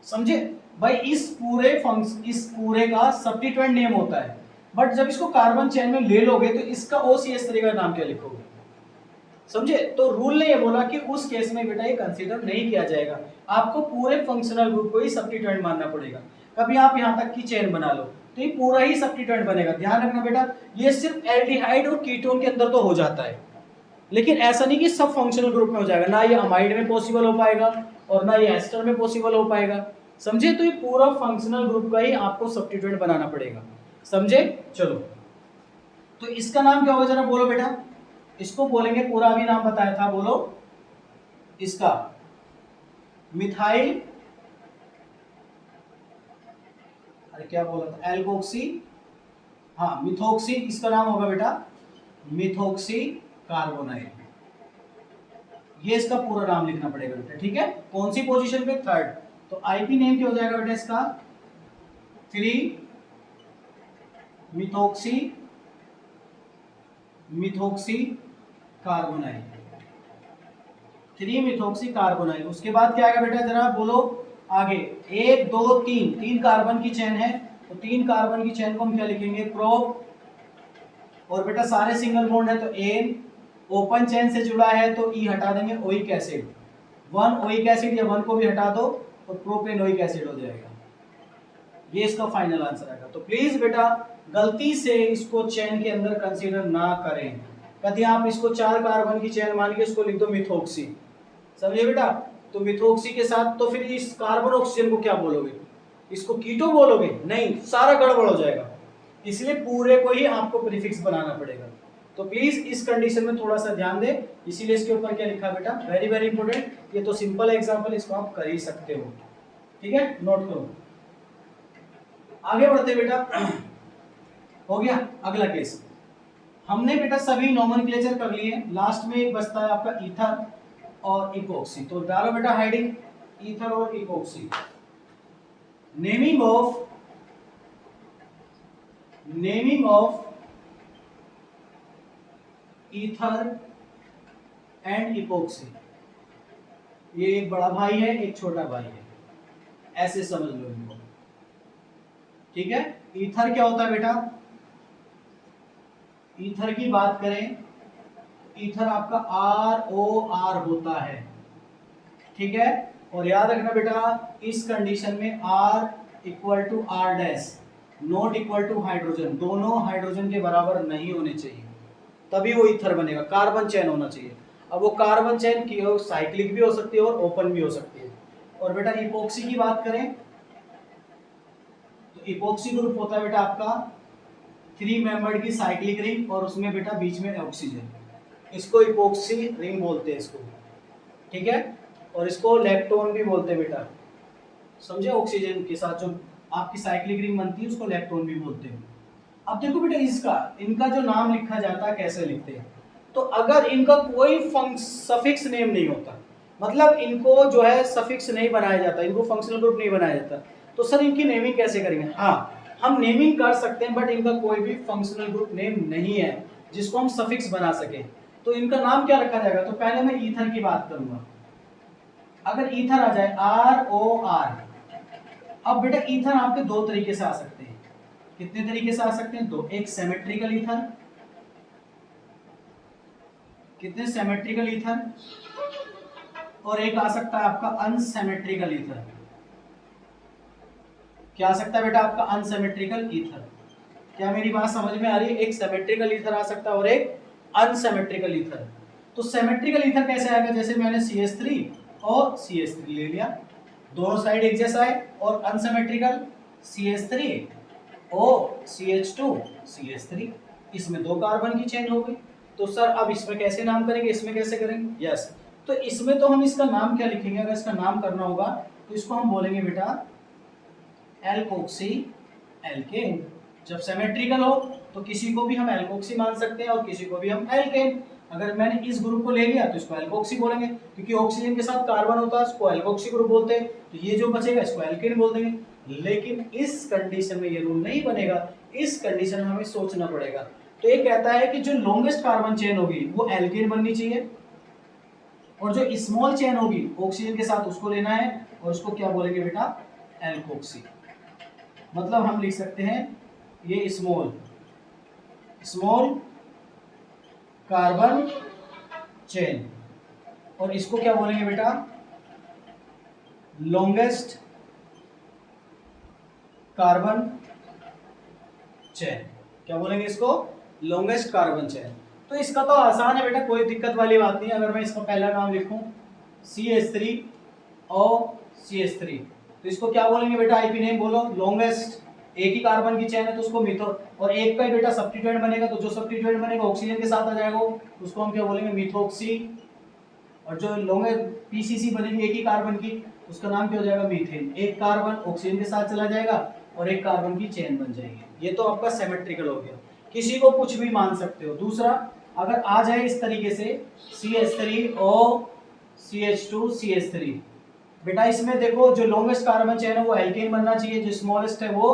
समझे भाई, इस पूरे का सब्स्टिट्यूएंट नेम होता है, बट जब इसको कार्बन चेन में ले लोगे तो इसका OCH3 का नाम क्या लिखोगे? समझे? तो रूल ने ये बोला कि उस केस में बेटा ये कंसीडर नहीं किया जाएगा, आपको पूरे फंक्शनल ग्रुप को ही सब्स्टिट्यूएंट मानना पड़ेगा। कभी आप यहाँ तक की चेन बना लो तो ये पूरा ही सब्स्टिट्यूएंट बनेगा। ध्यान रखना बेटा, ये सिर्फ एल्डिहाइड और कीटोन के अंदर तो हो जाता है, लेकिन ऐसा नहीं कि सब फंक्शनल ग्रुप में हो जाएगा। ना ये अमाइड में पॉसिबल हो पाएगा और ना ये एस्टर में पॉसिबल हो पाएगा। समझे? तो ये पूरा फंक्शनल ग्रुप का ही आपको सब्स्टिट्यूएंट बनाना पड़ेगा। समझे? चलो, तो इसका नाम क्या होगा जरा बोलो बेटा? इसको बोलेंगे, पूरा अभी नाम बताया था, बोलो इसका मिथाइल, अरे क्या बोला था, एल्कोक्सी, हाँ मिथोक्सी, इसका नाम होगा बेटा मिथोक्सी कार्बोनाइल। ये इसका पूरा नाम लिखना पड़ेगा बेटा, ठीक है? कौन सी पोजीशन पे? थर्ड। तो आईपी नेम क्या हो जाएगा बेटा इसका? 3 मिथोक्सी कार्बोनाइल, 3 मिथोक्सी कार्बोनाइल। उसके बाद क्या आएगा बेटा जरा बोलो आगे? 1 2 3, 3 कार्बन की चेन है, तो 3 कार्बन की चेन को हम क्या लिखेंगे? प्रोप। और बेटा सारे सिंगल बॉन्ड है तो एन, ओपन चेन से जुड़ा है तो ई हटा देंगे, ओइक एसिड, 1 ओइक एसिड या 1 को भी हटा दो और प्रोपेनोइक एसिड हो जाएगा। ये इसका फाइनल आंसर आएगा। तो प्लीज बेटा गलती से इसको चेन के अंदर कंसीडर ना करें। कभी आप इसको 4 कार्बन की चेन मान के इसको लिख दो मिथोक्सी, समझे बेटा? तो मिथोक्सी के साथ तो फिर इस कार्बन ऑक्सीजन को क्या बोलोगे? इसको कीटो बोलोगे? नहीं, सारा गड़बड़ हो जाएगा। इसलिए पूरे को ही आपको प्रीफिक्स बनाना पड़ेगा। तो प्लीज इस कंडीशन में थोड़ा सा ध्यान दें। इसीलिए इसके ऊपर क्या लिखा बेटा? Very very important. ये तो सिंपल एग्जांपल, इसको आप कर ही सकते हो, ठीक है? नोट करो। आगे बढ़ते बेटा, हो गया अगला केस। हमने बेटा सभी नोमेनक्लेचर कर लिए, लास्ट में एक बचता है आपका ईथर और इपोक्सी। तो डालो बेटा हेडिंग ईथर और epoxy. Naming of ether and epoxy. ये एक बड़ा भाई है, एक छोटा भाई है, ऐसे समझ लो इनको, ठीक है? ईथर क्या होता है बेटा? ईथर की बात करें, ईथर आपका ROR होता है, ठीक है? और याद रखना बेटा इस कंडीशन में R equal to R dash not equal to hydrogen, दोनों हाइड्रोजन के बराबर नहीं होने चाहिए, तभी वो ईथर बनेगा। कार्बन चेन होना चाहिए। अब वो कार्बन चेन की हो साइक्लिक भी हो सकती है और ओपन भी हो सकती है। और बेटा इपोक्सी की बात करें तो इपोक्सी ग्रुप होता है बेटा आपका 3 मेंबर्ड की साइक्लिक रिंग और उसमें बेटा बीच में ऑक्सीजन, इसको इपोक्सी रिंग बोलते हैं इसको, ठीक है? और इसको लैक्टोन भी बोलते हैं बेटा, समझे? ऑक्सीजन के साथ जो आपकी साइक्लिक रिंग बनती है उसको लैक्टोन भी बोलते हैं। अब देखो बेटा इनका जो नाम लिखा जाता है कैसे लिखते हैं? तो अगर इनका कोई सफिक्स नेम नहीं होता, मतलब इनको जो है सफिक्स नहीं बनाया जाता, इनको फंक्शनल ग्रुप नहीं बनाया जाता, तो सर इनकी नेमिंग कैसे करेंगे? हाँ, हम नेमिंग कर सकते हैं, बट इनका कोई भी फंक्शनल ग्रुप नेम नहीं है जिसको हम सफिक्स बना सके। तो इनका नाम क्या रखा जाएगा? तो पहले मैं ईथर की बात करूंगा। अगर ईथर आ जाए ROR, अब बेटा ईथर आपके 2 तरीके से आ सकते हैं। कितने तरीके से आ सकते हैं? 2। एक सिमेट्रिकल ईथर, कितने सिमेट्रिकल ईथर, और एक आ सकता है आपका अनसिमेट्रिकल ईथर। क्या आ सकता है बेटा आपका? Unsymmetrical ether. क्या मेरी बात समझ में आ रही है? एक सिमेट्रिकल ईथर आ सकता है और एक अनसिमेट्रिकल ईथर। तो सिमेट्रिकल ईथर कैसे आएगा? जैसे मैंने CH3 और CH3 ले लिया, दोनों साइड एक जैसा है। और अनसिमेट्रिकल CH3 और CH2 CH3, इसमें 2 कार्बन की चेन हो गई। तो सर अब इसमें कैसे नाम करेंगे, इसमें कैसे करेंगे? यस, तो इसमें तो हम इसका नाम क्या लिखेंगे? अगर इसका नाम करना होगा तो इसको हम बोलेंगे बेटा एल्कोक्सी एल्केन। जब सिमेट्रिकल हो तो किसी को भी हम एल्कोक्सी मान सकते हैं और किसी को भी हम एल्केन। अगर मैंने इस ग्रुप को ले लिया तो इसको एल्कोक्सी बोलेंगे, क्योंकि ऑक्सीजन के साथ कार्बन होता है, इसको एल्कोक्सी ग्रुप बोलते हैं। तो ये जो बचेगा इसको एल्केन बोल देंगे। लेकिन इस कंडीशन में ये रूल नहीं बनेगा, इस कंडीशन में हमें सोचना पड़ेगा। तो ये कहता है कि जो लॉन्गेस्ट कार्बन चेन होगी वो एल्केन बननी चाहिए, और जो स्मॉल चेन होगी ऑक्सीजन के साथ उसको लेना है, और उसको क्या बोलेंगे बेटा? एल्कोक्सी। मतलब हम लिख सकते हैं ये स्मॉल स्मॉल कार्बन चेन, और इसको क्या बोलेंगे बेटा, लॉन्गेस्ट कार्बन चेन। क्या बोलेंगे इसको, लॉन्गेस्ट कार्बन चेन। तो इसका तो आसान है बेटा, कोई दिक्कत वाली बात नहीं है। अगर मैं इसका पहला नाम लिखूं CH3 और CH3, तो इसको क्या बोलेंगे बेटा, आईपी नेम बोलो, लॉन्गेस्ट। एक ही कार्बन की चेन है तो उसको मिथो, और एक का ही बेटा सब्स्टिट्यूएंट बनेगा, तो जो सब्स्टिट्यूएंट बनेगा ऑक्सीजन के साथ आ जाएगा, उसको हम क्या बोलेंगे, मिथोक्सी। और जो लॉन्गेस्ट पीसीसी बनेगी एक ही कार्बन की, उसका नाम क्या हो जाएगा, मीथेन। एक कार्बन ऑक्सीजन के साथ चला जाएगा और एक कार्बन की चेन बन जाएगी। ये तो आपका सिमेट्रिकल हो गया, किसी को कुछ भी मान सकते हो। दूसरा, अगर आ जाए इस तरीके से CH3 और CH2 CH3, बेटा इसमें देखो जो लॉन्गेस्ट कार्बन चेन है वो एल्केन बनना चाहिए, जो स्मॉलेस्ट है वो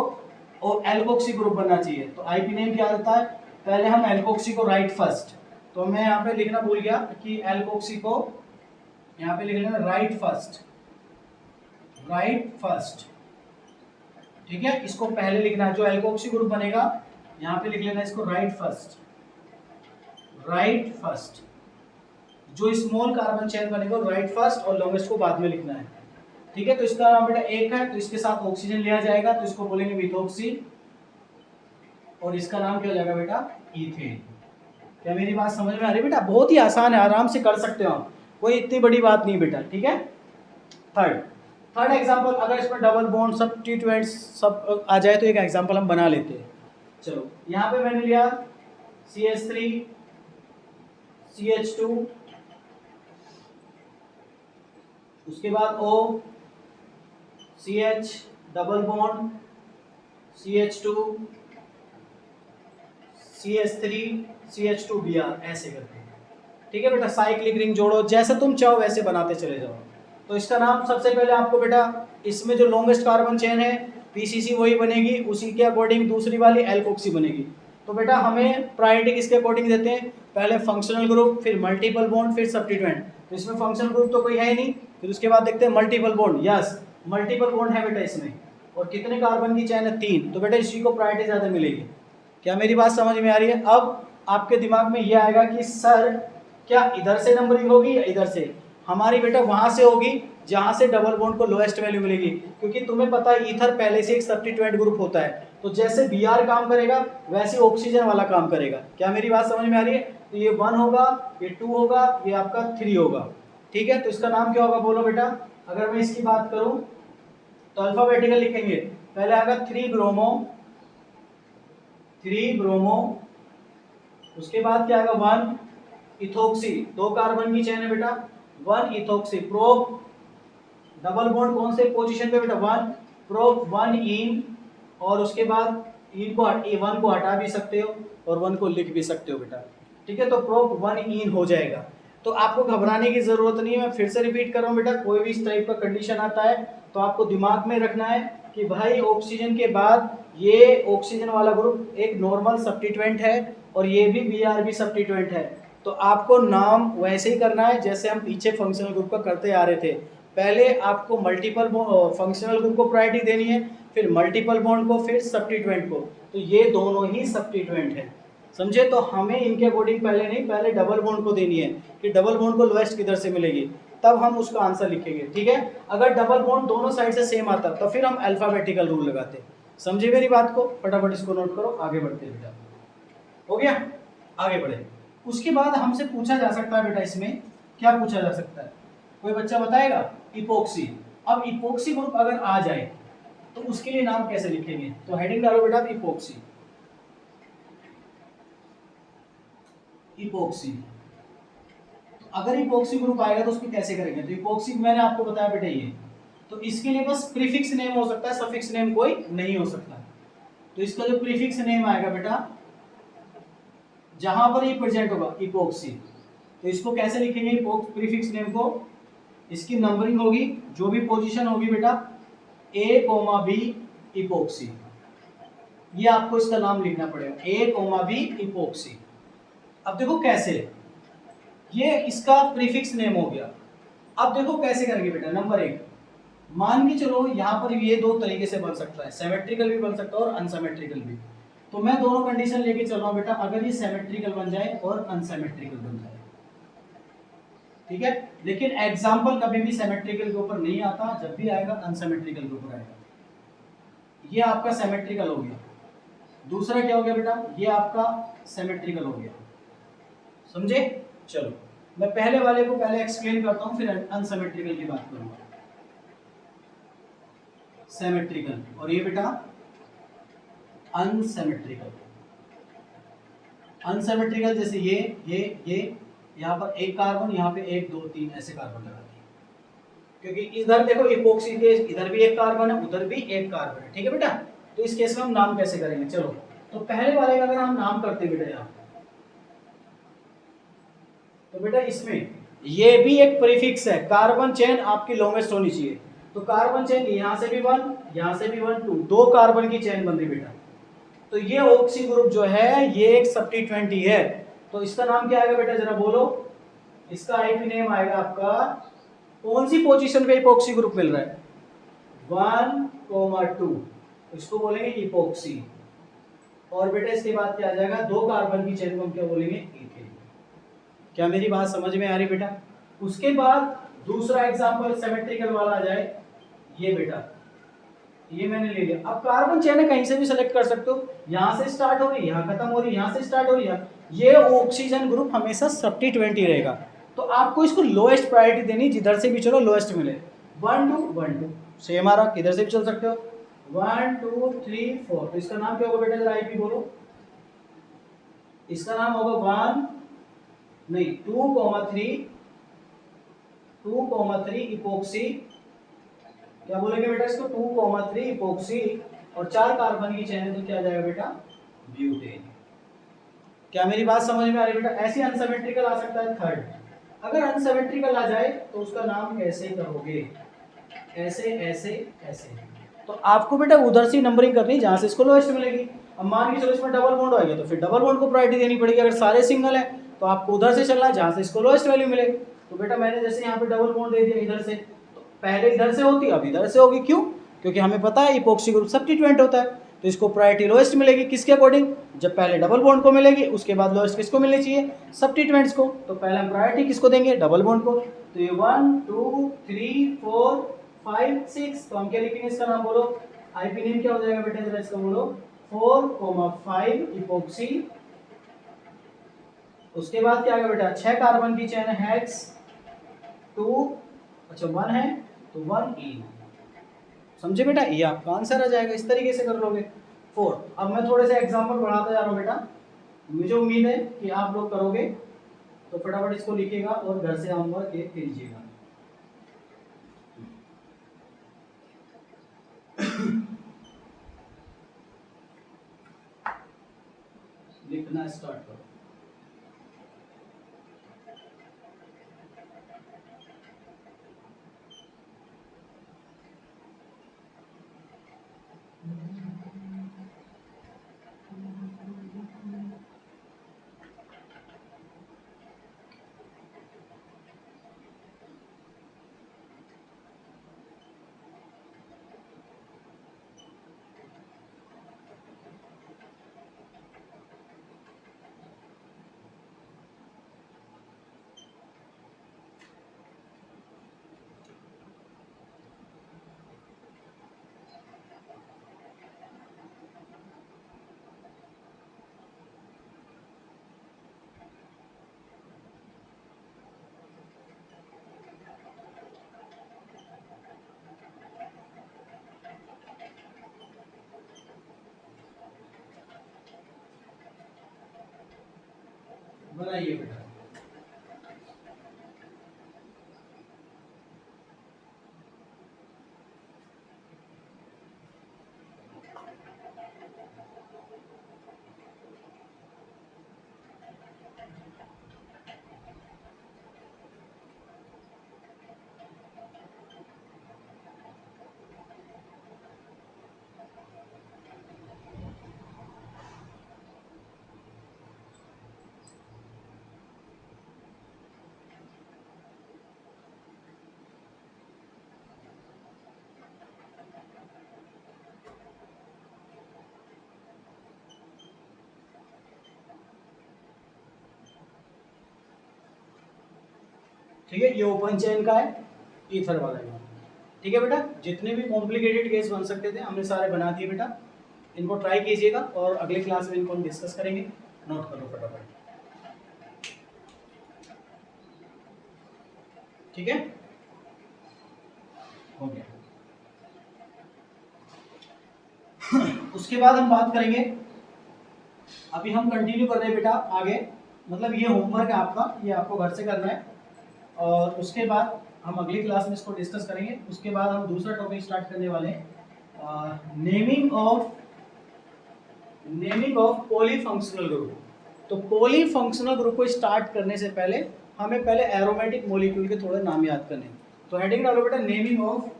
और एल्कोक्सी ग्रुप बनना चाहिए। तो आईपी नेम क्या होता है, पहले हम एल्कोक्सी को राइट फर्स्ट, तो मैं यहाँ पे लिखना भूल गया कि एल्कोक्सी को यहाँ पे लिख लेना राइट फर्स्ट, राइट फर्स्ट, ठीक है। इसको पहले लिखना है, जो एल्कोक्सी ग्रुप बनेगा यहाँ पे लिख लेना इसको राइट फर्स्ट, राइट फर्स्ट। जो स्मॉल कार्बन चेन बनेगा राइट फर्स्ट और लॉन्गेस्ट को बाद में लिखना है, ठीक है। तो इसका नाम बेटा एक है, तो इसके साथ ऑक्सीजन लिया जाएगा, तो इसको बोलेंगे मिथोक्सी, और इसका नाम क्या हो जाएगा बेटा, ईथेन। क्या मेरी बात समझ में आ रही है बेटा, बहुत ही आसान है, आराम से कर सकते हो आप, कोई इतनी बड़ी बात नहीं बेटा, ठीक है। थर्ड एग्जांपल, अगर इसमें डबल बॉन्ड सब्स्टिट्यूएंट्स सब आ जाए तो एक एग्जांपल हम बना लेते हैं। चलो यहाँ पे मैंने लिया CH3 CH2, उसके बाद O CH double bond CH2 CH3 CH2 Br, ऐसे करके, ठीक है बेटा। साइक्लिक रिंग जोड़ो, जैसे तुम चाहो वैसे बनाते चले जाओ। तो इसका नाम सबसे पहले आपको बेटा, इसमें जो लॉन्गेस्ट कार्बन चेन है पीसीसी वही बनेगी, उसी के अकॉर्डिंग दूसरी वाली एल्कोक्सी बनेगी। तो बेटा हमें प्रायोरिटी किसके अकॉर्डिंग देते हैं, पहले फंक्शनल ग्रुप, फिर मल्टीपल बॉन्ड, फिर सब्स्टिट्यूएंट। तो इसमें फंक्शनल ग्रुप तो कोई है ही नहीं, फिर उसके बाद देखते हैं multiple bond. Yes, multiple bond है बेटा इसमें, और कितने कार्बन की चेन है, 3, तो बेटा इसी को प्रायोरिटी ज़्यादा मिलेगी। क्या मेरी बात समझ में आ रही है। अब आपके दिमाग में यह आएगा कि सर क्या इधर से नंबरिंग होगी या इधर से, हमारी बेटा वहां से होगी जहां से डबल बॉन्ड को लोएस्ट वैल्यू मिलेगी, क्योंकि तुम्हें पता है ईथर पहले से एक सब्स्टिट्यूएंट ग्रुप होता है, तो जैसे Br काम करेगा वैसे ऑक्सीजन वाला काम करेगा। क्या मेरी बात समझ में आ रही है। तो ये 1 होगा, ये 2 होगा, ये आपका 3 होगा, ठीक है। तो इसका नाम क्या होगा बोलो बेटा, अगर मैं इसकी बात करूं तो अल्फाबेटिकल लिखेंगे, पहले आएगा 3 ब्रोमो, उसके बाद क्या आएगा 1 इथोक्सी, 2 कार्बन की चेन है बेटा, 1 इथोक्सी, प्रोप डबल बॉन्ड कौन से पोजीशन पे बेटा, 1 प्रोप 1 इन, और उसके बाद इन को 1 को हटा भी सकते हो और 1 को लिख भी सकते हो बेटा, ठीक है। तो प्रोप 1 इन हो जाएगा। तो आपको घबराने की जरूरत नहीं है, मैं फिर से रिपीट कर रहा हूँ बेटा, कोई भी इस टाइप का कंडीशन आता है तो आपको दिमाग में रखना है कि भाई ऑक्सीजन के बाद ये ऑक्सीजन वाला ग्रुप एक नॉर्मल सब्स्टिट्यूएंट है और ये भी Br भी सब्स्टिट्यूएंट है। तो आपको नाम वैसे ही करना है जैसे हम पीछे फंक्शनल ग्रुप का करते आ रहे थे। पहले आपको मल्टीपल फंक्शनल ग्रुप को प्रायोरिटी देनी है, फिर मल्टीपल बॉन्ड को, फिर सब्स्टिट्यूएंट को। तो ये दोनों ही सब्स्टिट्यूएंट है, समझे। तो हमें इनके अकॉर्डिंग पहले नहीं, पहले डबल बॉन्ड को देनी है कि डबल बॉन्ड को लोएस्ट किधर से मिलेगी, तब हम उसका आंसर लिखेंगे, ठीक है। अगर डबल बॉन्ड दोनों साइड से सेम आता तो फिर हम अल्फाबेटिकल रूल लगाते। समझे मेरी बात को, फटाफट इसको नोट करो, आगे बढ़ते हैं बेटा। हो गया, आगे बढ़े। उसके बाद हमसे पूछा जा सकता है बेटा, इसमें क्या पूछा जा सकता है, कोई बच्चा बताएगा, इपोक्सी। अब इपोक्सी ग्रुप अगर आ जाए तो उसके लिए नाम कैसे लिखेंगे, तो हेडिंग डालो बेटा इपोक्सी, इपोक्सी। तो अगर इपोक्सी ग्रुप आएगा तो उसको कैसे करेंगे, तो इपोक्सी मैंने आपको बताया बेटा ये, तो इसके लिए बस प्रीफिक्स नेम हो सकता है, सफिक्स नेम कोई नहीं हो सकता। तो इसका जो प्रीफिक्स नेम आएगा बेटा, जहां पर ये प्रेजेंट होगा इपोक्सी, तो इसको कैसे लिखेंगे प्रीफिक्स नेम को, इसकी नंबरिंग होगी, जो भी पोजीशन होगी बेटा A, B इपोक्सी, ये आपको इसका नाम लिखना पड़ेगा A, B इपोक्सी। अब देखो कैसे, ये इसका प्रीफिक्स नेम हो गया। अब देखो कैसे करेंगे बेटा, नंबर 1, मान के चलो यहाँ पर ये 2 तरीके से बन सकता है, सिमेट्रिकल भी बन सकता है और अनसिमेट्रिकल भी। तो मैं दोनों कंडीशन लेके चल रहा हूं बेटा, अगर ये सिमेट्रिकल बन जाए और अनसिमेट्रिकल बन जाए, ठीक है। लेकिन एग्जाम्पल कभी भी सिमेट्रिकल के ऊपर नहीं आता, जब भी आएगा अनसिमेट्रिकल के ऊपर आएगा। ये आपका सिमेट्रिकल हो गया। दूसरा क्या हो गया बेटा, ये आपका सिमेट्रिकल हो गया, समझे। चलो मैं पहले वाले को पहले एक्सप्लेन करता हूं, फिर अनसिमेट्रिकल की बात करूंगा। सिमेट्रिकल और ये बेटा अनसिमेट्रिकल। अनसिमेट्रिकल जैसे ये यहाँ पर एक कार्बन, यहाँ पे 1 2 3 ऐसे कार्बन लगा दिए, क्योंकि इधर देखो इपोक्सी के इधर भी एक कार्बन है, उधर भी एक कार्बन है, ठीक है बेटा। तो इस केस में हम नाम कैसे करेंगे, चलो तो पहले वाले का अगर हम नाम करते बेटा यहाँ, तो बेटा इसमें ये भी एक प्रीफिक्स है, कार्बन चेन आपकी लॉन्गेस्ट होनी चाहिए। तो कार्बन चेन यहाँ से भी 1, यहाँ से भी 1 2, 2 कार्बन की चेन बन रही बेटा। तो ये ऑक्सी ग्रुप जो है ये एक सब्स्टिट्यूएंट है। तो इसका नाम क्या आएगा बेटा, जरा बोलो। इसका आईपी नेम आएगा आपका, कौन सी पोजीशन पे इपोक्सी ग्रुप मिल रहा है, 1,2, इसको बोलेंगे इपोक्सी। और बेटा इसके बाद क्या आ जाएगा, 2 कार्बन की चेन को हम क्या बोलेंगे, इथेन। क्या मेरी बात समझ में आ रही बेटा। उसके बाद दूसरा एग्जांपल सिमेट्रिकल वाला आ जाए, ये बेटा ये मैंने ले लिया। अब कार्बन चेन कहीं से भी सेलेक्ट कर सकते हो, यहां से स्टार्ट हो रही, यहां खत्म हो रही, यहां से स्टार्ट हो रही है। ये ऑक्सीजन ग्रुप हमेशा सब्स्टिट्यूएंट ही रहेगा। तो आपको इसको लोएस्ट प्रायोरिटी देनी, जिधर से भी चलो लोएस्ट मिले। 1 2 1 2 सेम आ रहा, किधर से भी चल सकते हो। 1 2 3 4, तो इसका नाम क्या होगा बेटा, जरा आईपी बोलो। इसका नाम होगा 1 नहीं 2,3 इपोक्सी। क्या बोलेंगे बेटा इसको, 2,3 इपोक्सी। और 4 कार्बन की चेन है, तो क्या जाएगा बेटा, ब्यूटेन। क्या मेरी बात समझ में आ रही है बेटा। ऐसे अनसिमेट्रिकल आ सकता है थर्ड। अगर अनसिमेट्रिकल आ जाए तो उसका नाम कैसे करोगे, ऐसे ऐसे ऐसे। तो आपको बेटा उधर से नंबरिंग करनी है जहां से इसको लोएस्ट मिलेगी। अब मान के चलो इसमें डबल बॉन्ड आएगा, तो फिर डबल बॉन्ड को प्रायोरिटी देनी पड़ेगी। अगर सारे सिंगल है तो आपको उधर से चलना है जहां से इसको लोएस्ट वैल्यू मिले। तो बेटा मैंने जैसे यहाँ पे डबल बॉन्ड दे दिया इधर से, तो पहले इधर से होती, अब इधर से होगी। क्यों, क्योंकि हमें पता है इपोक्सी ग्रुप सब्स्टिट्यूएंट होता है, तो इसको प्रायोरिटी लोएस्ट मिलेगी। किसके अकॉर्डिंग, जब पहले डबल बॉन्ड को मिलेगी उसके बाद लोएस्ट किसको मिलनी चाहिए, सब्स्टिट्यूएंट्स को। तो पहले हम प्रायोरिटी किसको देंगे, डबल बॉन्ड को। तो ये 1 2 3 4 5 6, तो हम क्या लिखेंगे, इसका नाम बोलो। आईपी नेम क्या हो जाएगा बेटा, जरा इसका बोलो। 4,5 इपोक्सी। उसके बाद क्या आएगा बेटा, 6 कार्बन की चेन है, हेक्स 2, अच्छा 1 है तो 1 इन। समझे बेटा, ये आपका आंसर आ जाएगा। इस तरीके से कर लोगे 4। अब मैं थोड़े से एग्जांपल बढ़ाता जा रहा हूं बेटा, मुझे उम्मीद है कि आप लोग करोगे। तो फटाफट इसको लिखिएगा और घर से होमवर्क कीजिएगा। लिखना स्टार्ट करो। बनाइए बेटा। ठीक है, ये ओपन चेन का है, ईथर वाला है। ठीक है बेटा, जितने भी कॉम्प्लिकेटेड केस बन सकते थे हमने सारे बना दिए बेटा। इनको ट्राई कीजिएगा और अगले क्लास में इनको हम डिस्कस करेंगे। नोट करो फटाफट। ठीक है, हो गया। उसके बाद हम बात करेंगे, अभी हम कंटिन्यू कर रहे हैं बेटा आगे, मतलब ये होमवर्क है आपका, ये आपको घर से करना है और उसके बाद हम अगली क्लास में इसको डिस्कस करेंगे। उसके बाद हम दूसरा टॉपिक स्टार्ट करने वाले हैं, नेमिंग ऑफ पॉलीफंक्शनल ग्रुप। तो पॉलीफंक्शनल ग्रुप को स्टार्ट करने से पहले हमें पहले एरोमेटिक मॉलिक्यूल के थोड़े नाम याद करने। तो हेडिंग डालो बेटा, नेमिंग ऑफ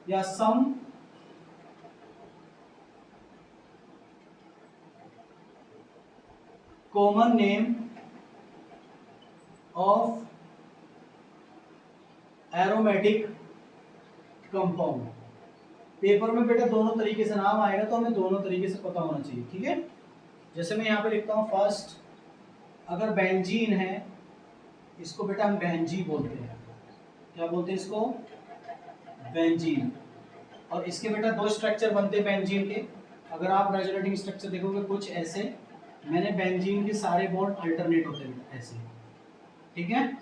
या some common name of aromatic compound. Paper में बेटा दोनों तरीके से नाम आएगा तो हमें दोनों तरीके से पता होना चाहिए। ठीक है, जैसे मैं यहाँ पे लिखता हूँ फर्स्ट, अगर बेंजीन है इसको बेटा हम बेंजी बोलते हैं। क्या बोलते हैं इसको? बेंजीन। और इसके बेटा दो स्ट्रक्चर बनते हैं बेंजीन के। अगर आप रेजोनेटिंग स्ट्रक्चर देखोगे कुछ ऐसे, मैंने बेंजीन के सारे बॉन्ड अल्टरनेट होते हैं ऐसे। ठीक है,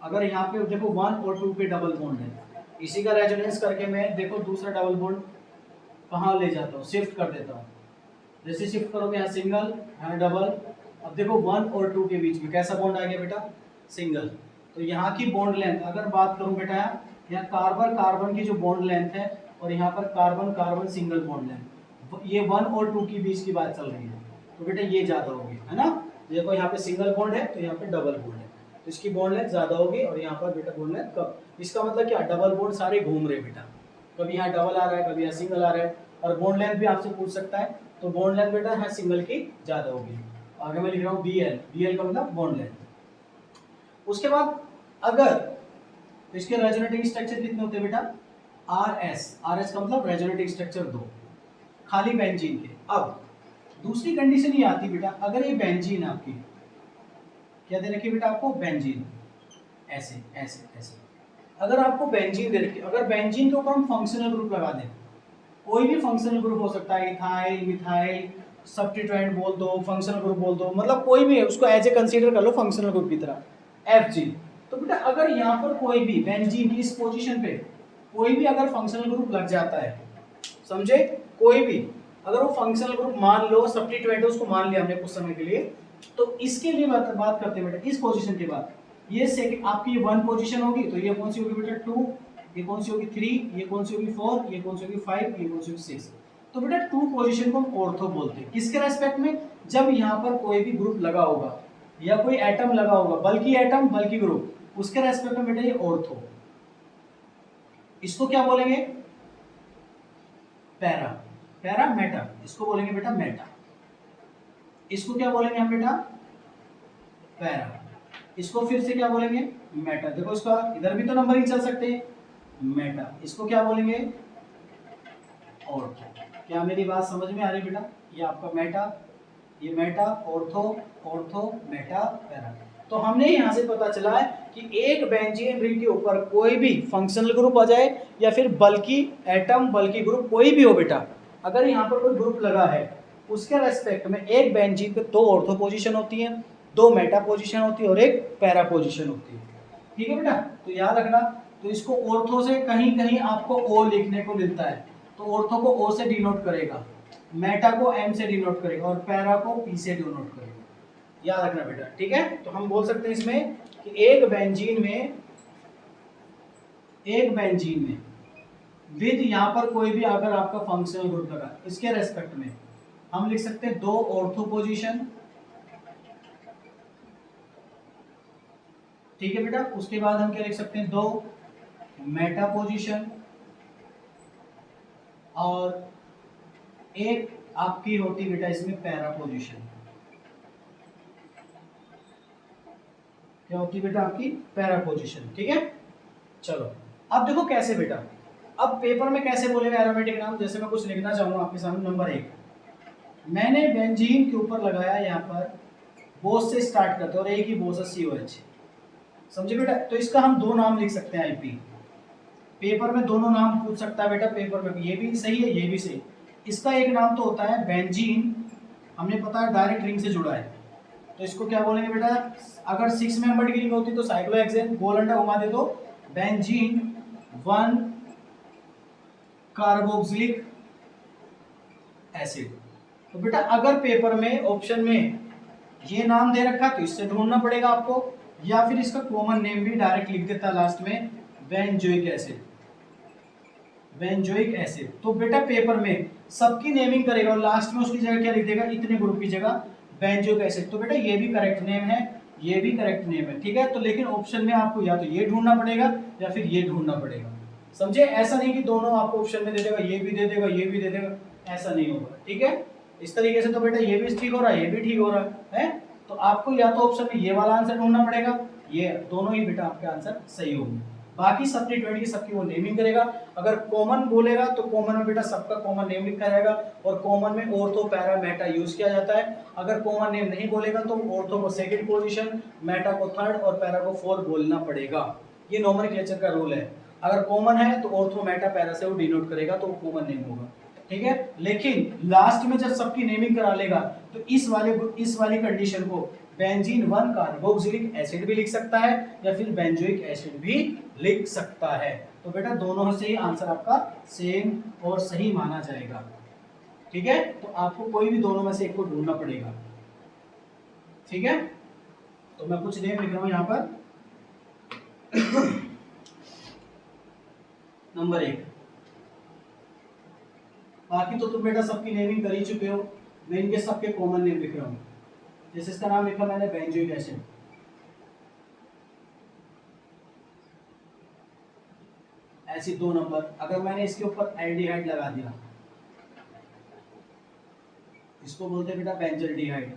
अगर यहाँ पे देखो 1 और 2 पे डबल बॉन्ड है, इसी का रेजोनेंस करके मैं देखो दूसरा डबल बॉन्ड कहाँ ले जाता हूँ, शिफ्ट कर देता हूँ। जैसे शिफ्ट करोगे यहाँ सिंगल, यहाँ डबल। अब देखो 1 और 2 के बीच में कैसा बॉन्ड आ गया बेटा? सिंगल। तो यहाँ की बॉन्ड लेंथ अगर बात करूँ बेटा, यहाँ कार्बन कार्बन की जो बॉन्ड लेंथ है और यहाँ पर carbon carbon single bond length, ये 1 और 2 के बीच की बात चल रही है। तो बेटा ये ज्यादा होगी, है ना। देखो यहाँ पे सिंगल बॉन्ड है तो यहाँ पे डबल बॉन्ड है, तो इसकी बॉन्ड लेंथ ज्यादा होगी और यहाँ पर बेटा बॉन्ड लेंथ कम। इसका मतलब क्या? डबल बॉन्ड सारे घूम रहे बेटा, कभी यहाँ डबल आ रहा है, कभी यहाँ सिंगल आ रहा है। और बॉन्ड लेंथ भी आपसे पूछ सकता है, तो बॉन्ड लेंथ बेटा है सिंगल की ज्यादा होगी। आगे मैं लिख रहा हूँ BL, BL का मतलब बॉन्ड लेंथ। उसके बाद अगर तो इसके रेजोनेटिंग स्ट्रक्चर कितने होते हैं बेटा? RS, RS का मतलब रेजोनेटिंग स्ट्रक्चर 2, खाली बेंजीन के। अब दूसरी कंडीशन ये आती बेटा, अगर ये बेंजीन है आपकी, क्या दे रखी बेटा आपको? बेंजीन, ऐसे ऐसे ऐसे। अगर आपको बेंजीन दे रखी, अगर बेंजीन के ऊपर हम फंक्शनल ग्रुप लगा दें, कोई भी फंक्शनल ग्रुप हो सकता है, इथाइल, मिथाइल, सब्स्टिट्यूएंट बोल दो, फंक्शनल ग्रुप बोल दो, मतलब कोई भी है, उसको एज ए कंसीडर कर लो फंक्शनल ग्रुप की तरह, FG। तो बेटा अगर यहाँ पर कोई भी बेंजीन की इस पोजीशन पे कोई भी अगर फंक्शनल ग्रुप लग जाता है, समझे, कोई भी अगर वो फंक्शनल ग्रुप मान लो सब्स्टिट्यूएंट है, उसको मान लिया हमने कुछ समय के लिए, तो इसके लिए बात करते हैं बेटा। इस पोजीशन के बाद ये सेकंड आपकी 1 पोजीशन होगी, तो ये कौन सी होगी बेटा? 2, ये कौन सी होगी? 3, ये कौन सी होगी? 4, ये कौन सी होगी? 5, ये कौन सी होगी? 6। तो बेटा 2 पोजीशन को हम ऑर्थो बोलते हैं। किसके रेस्पेक्ट में? जब यहाँ पर कोई भी ग्रुप लगा होगा या कोई एटम लगा होगा, बल्कि एटम बल्कि ग्रुप, उसके रेस्पेक्ट में बेटा ये ऑर्थो। इसको क्या बोलेंगे? पैरा, पैरा मेटा, इसको बोलेंगे बेटा मेटा। इसको क्या बोलेंगे हम बेटा? पैरा। इसको फिर से क्या बोलेंगे? मेटा। देखो इसका इधर भी तो नंबरिंग चल सकते हैं, मेटा। इसको क्या बोलेंगे? ऑर्थो। क्या मेरी बात समझ में आ रही बेटा? ये आपका मेटा, ये Meta, ortho, ortho, Meta, para. तो हमने यहाँ से पता चला है कि एक बेंजीन रिंग के ऊपर कोई भी फंक्शनल ग्रुप आ जाए या फिर बल्कि एटम बल्कि ग्रुप कोई भी हो बेटा, अगर यहाँ पर कोई ग्रुप लगा है उसके रेस्पेक्ट में एक बेंजीन पे 2 ऑर्थो पोजीशन होती है, 2 मेटा पोजीशन होती है और एक पैरा पोजीशन होती है। ठीक है बेटा, तो याद रखना। तो इसको ऑर्थो से कहीं कहीं आपको ओ लिखने को मिलता है, तो ऑर्थो को ओ से डिनोट करेगा, मेटा को एम से डिनोट करेगा और पैरा को पी से डिनोट करेगा। याद रखना बेटा, ठीक है। तो हम बोल सकते हैं इसमें कि एक बेंजीन में विद यहाँ पर कोई भी अगर आपका फंक्शनल ग्रुप लगा, इसके रेस्पेक्ट में हम लिख सकते हैं 2 ऑर्थो पोजीशन। ठीक है बेटा, उसके बाद हम क्या लिख सकते हैं? 2 मेटा पोजीशन और एक आपकी होती बेटा इसमें पैरा पोजीशन। क्या होती बेटा? आपकी पैरा पोजीशन। ठीक है, चलो अब देखो कैसे बेटा, अब पेपर में कैसे बोलेगा एरोमेटिक नाम। जैसे मैं कुछ लिखना चाहूंगा आपके सामने, नंबर 1, मैंने बेंजीन के ऊपर लगाया यहाँ पर बोस से स्टार्ट करते और एक ही बोस है COH। समझे बेटा? तो इसका हम दो नाम लिख सकते हैं आईपी। पेपर में दोनों नाम पूछ सकता है बेटा, पेपर में ये भी सही है ये भी सही। इसका एक नाम तो होता है बेंजीन, हमने पता है डायरेक्ट रिंग से जुड़ा है, तो इसको क्या बोलेंगे बेटा? अगर 6 मेंबर्ड की रिंग होती तो साइक्लोहेक्सेन, गोल अंडा घुमा दे तो बेंजीन 1 कार्बोक्सिलिक एसिड। तो बेटा अगर पेपर में ऑप्शन में ये नाम दे रखा तो इससे ढूंढना पड़ेगा आपको, या फिर इसका कॉमन नेम भी डायरेक्ट लिख देता लास्ट में, बेंजोइक एसिड, बेंजोइक एसिड। तो बेटा पेपर में सबकी नेमिंग करेगा और लास्ट में उसकी जगह क्या लिख देगा? इतने ग्रुप की जगह बेंजोइक एसिड। तो बेटा ये भी करेक्ट नेम है, ये भी करेक्ट नेम है, ठीक है। तो लेकिन ऑप्शन में आपको या तो ये ढूंढना पड़ेगा या फिर ये ढूंढना पड़ेगा, समझे? ऐसा नहीं कि दोनों आपको ऑप्शन में दे देगा, ये भी दे देगा ये भी दे देगा, ऐसा नहीं होगा, ठीक है। इस तरीके से तो बेटा ये भी ठीक हो रहा है, ये भी ठीक हो रहा है। तो आपको या तो ऑप्शन में ये वाला आंसर ढूंढना पड़ेगा, ये दोनों ही बेटा आपके आंसर सही होंगे। बाकी सब्स्टिट्यूएंट की सबकी वो नेमिंग करेगा। अगर कॉमन बोलेगा तो कॉमन में बेटा सबका कॉमन नेम लिखा जाएगा, और कॉमन में ऑर्थो पैरा मेटा यूज किया जाता है। अगर कॉमन नेम नहीं बोलेगा तो ऑर्थो को सेकंड पोजीशन, मेटा को थर्ड और पैरा को फोर्थ बोलना पड़ेगा। ये नोमेनक्लेचर का रूल है। अगर कॉमन है तो ऑर्थो मेटा पैरा से वो डिनोट करेगा तो वो कॉमन नेम होगा, ठीक है। लेकिन लास्ट में जब सबकी नेमिंग करा लेगा तो इस वाली कंडीशन को बेंजीन 1 कार्बोक्सिलिक एसिड भी लिख सकता है या फिर बेंजोइक एसिड भी लिख सकता है। तो बेटा दोनों से ही आंसर आपका सेम और सही माना जाएगा, ठीक है। तो आपको कोई भी दोनों में से एक को ढूंढना पड़ेगा, ठीक है। तो मैं कुछ नेम लिख रहा हूं यहां पर। नंबर 1, बाकी तो तुम बेटा सबकी नेमिंग कर ही चुके हो, मैं इनके सबके कॉमन नेम लिख रहा हूं। जैसे इसका नाम लिखा मैंने बेंजोइक एसिड, ऐसी 2 नंबर। अगर मैंने इसके ऊपर एल्डिहाइड लगा दिया, इसको बोलते हैं बेटा बेंजल्डिहाइड,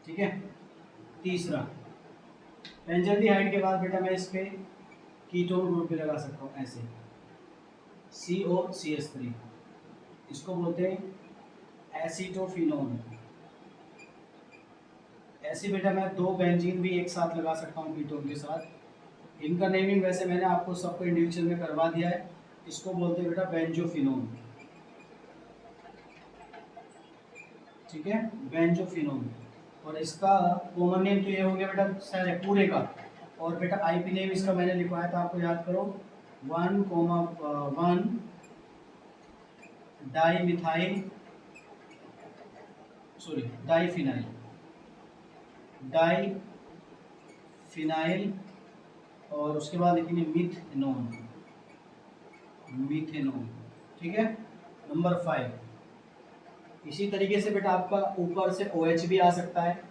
ठीक है। तीसरा बेंजल्डिहाइड के बाद बेटा मैं इस पे कीटोन ग्रुप भी लगा सकता हूँ, ऐसे COCH3, इसको बोलते हैं एसीटोफिनोन। ऐसे बेटा मैं 2 बेंजीन भी एक साथ लगा सकता हूँ कीटोन के साथ। इनका नेमिंग वैसे मैंने आपको सबको इंडिविजुअल में करवा दिया है। इसको बोलते हैं बेटा बेंजोफिनोन, ठीक है, बेंजोफिनोन। और इसका कॉमन नेम तो ये हो गया बेटा सारे पूरे का। और बेटा आईपी नेम इसका मैंने लिखवाया था, आपको याद करो, 1,1 डाईमिथाइल सॉरी डाईफिनाइल, डाईफिनाइल, और उसके बाद लिखेंगे मिथेनोन, मिथेनोन, ठीक है। नंबर 5, इसी तरीके से बेटा आपका ऊपर से OH भी आ सकता है,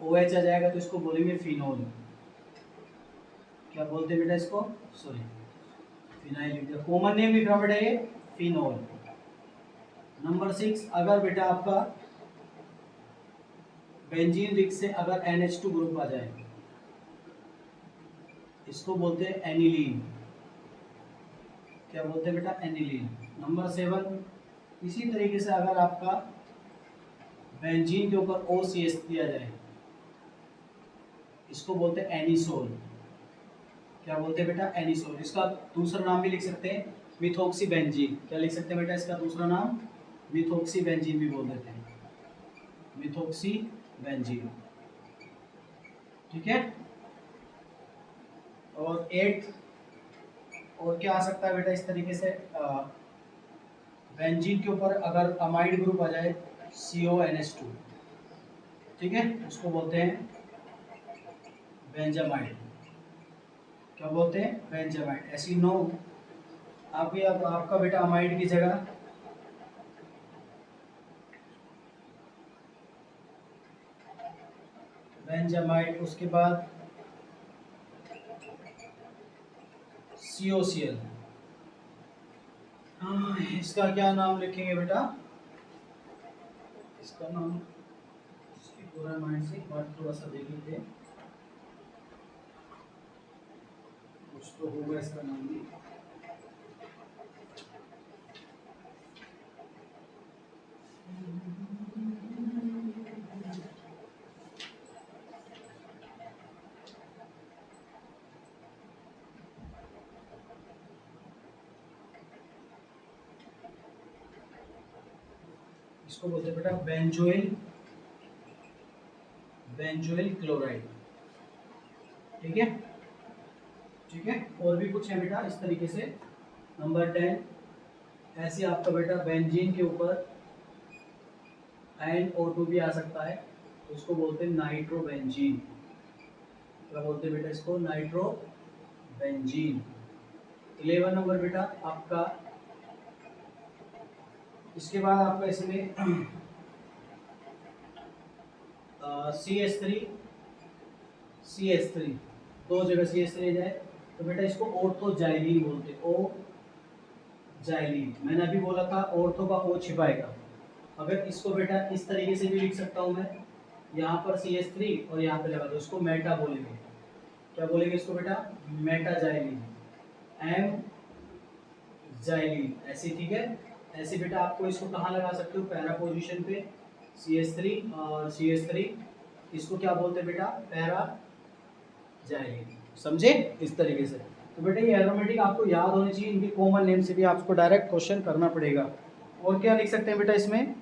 OH आ जाएगा तो इसको बोलेंगे फिनोल। क्या बोलते हैं बेटा इसको? सॉरी फिनाइल, कॉमन नेम लिख रहा बेटा ये फिनोल। नंबर 6, अगर बेटा आपका बेंजीन रिंग से अगर NH2 ग्रुप आ जाए, इसको बोलते हैं एनिलीन। क्या बोलते हैं बेटा? एनिलीन। नंबर 7, इसी तरीके से अगर आपका बेंजीन के ऊपर OCH दिया जाए, इसको बोलते हैं एनिसोल। क्या बोलते हैं बेटा? एनिसोल। इसका दूसरा नाम भी लिख सकते हैं मिथोक्सी बेंजीन। क्या लिख सकते हैं बेटा इसका दूसरा नाम? मिथोक्सी बेंजीन भी बोल देते हैं, मिथोक्सी बेंजीन, ठीक है। और 8 और क्या आ सकता है बेटा इस तरीके से, बेंजीन के ऊपर अगर अमाइड ग्रुप आ जाए CONH2, ठीक है, उसको बोलते हैं बेंजामाइड। क्या बोलते हैं? बेंजामाइड। ऐसी 9 आपका बेटा अमाइड की जगह बेंजामाइड, उसके बाद COCl। हाँ, इसका क्या नाम लिखेंगे बेटा? इसका नाम पूरा माइंड से बात थोड़ा सा देख लेते हैं, कुछ तो होगा इसका नाम भी। इसको बोलते हैं बेटा बेंजोइल, बेंजोइल क्लोराइड। ठीक है, ठीक है। और भी कुछ है बेटा इस तरीके से। नंबर 10, ऐसे आपका बेटा बेंजीन के ऊपर NO2 भी आ सकता है, तो इसको बोलते हैं नाइट्रोबेंजीन। क्या बोलते हैं बेटा इसको? नाइट्रोबेंजीन। 11 नंबर बेटा आपका, इसके बाद आपका इसमें CH3, CH3 दो जगह CH3 जाए तो बेटा इसको ऑर्थोजाइलीन बोलते हैं। ओ जाइलीन, मैंने अभी बोला था ऑर्थो का ओ छिपाएगा। अगर इसको बेटा इस तरीके से भी लिख सकता हूँ मैं, यहाँ पर CH3 और यहाँ पे लगा दो, इसको मेटा बोलेंगे। क्या बोलेंगे इसको बेटा? मेटाजाइलीन, एम जाइलीन, ऐसे। ठीक है, ऐसे बेटा आपको इसको कहाँ लगा सकते हो? पैरा पोजीशन पे CH3 और CH3, इसको क्या बोलते हैं बेटा? Para xylene. समझे इस तरीके से? तो बेटा ये एरोमेटिक आपको याद होनी चाहिए, इनके कॉमन नेम से भी आपको डायरेक्ट क्वेश्चन करना पड़ेगा। और क्या लिख सकते हैं बेटा इसमें?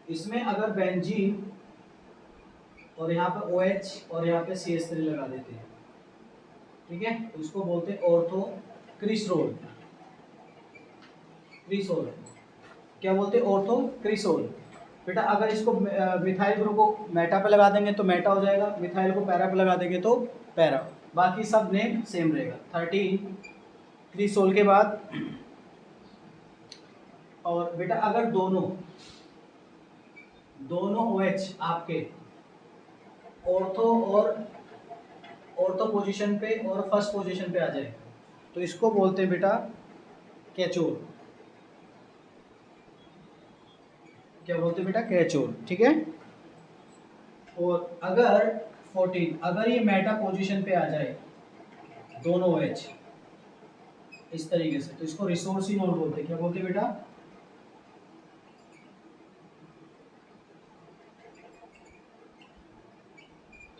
इसमें अगर बेंजीन और यहाँ पे OH और यहाँ पे CH3 लगा देते हैं, ठीक है, तो इसको बोलते हैं ऑर्थो क्रिसोल। क्रिसोल क्या बोलते हैं? Ortho cresol. बेटा अगर इसको मिथाइल ग्रुप को मेटा पे लगा देंगे तो मेटा हो जाएगा, मिथाइल को पैरा पे लगा देंगे तो पैरा, बाकी सब नेम सेम रहेगा। 13 क्रिसोल के बाद। और बेटा अगर दोनों OH आपके ऑर्थो पोजीशन पे और फर्स्ट पोजीशन पे आ जाए तो इसको बोलते हैं बेटा कैचोर। क्या बोलते हैं बेटा? कैचोर। ठीक है। और अगर 14, अगर ये मेटा पोजीशन पे आ जाए दोनों OH इस तरीके से, तो इसको रिसोर्सिनोल बोलते हैं। क्या बोलते हैं बेटा?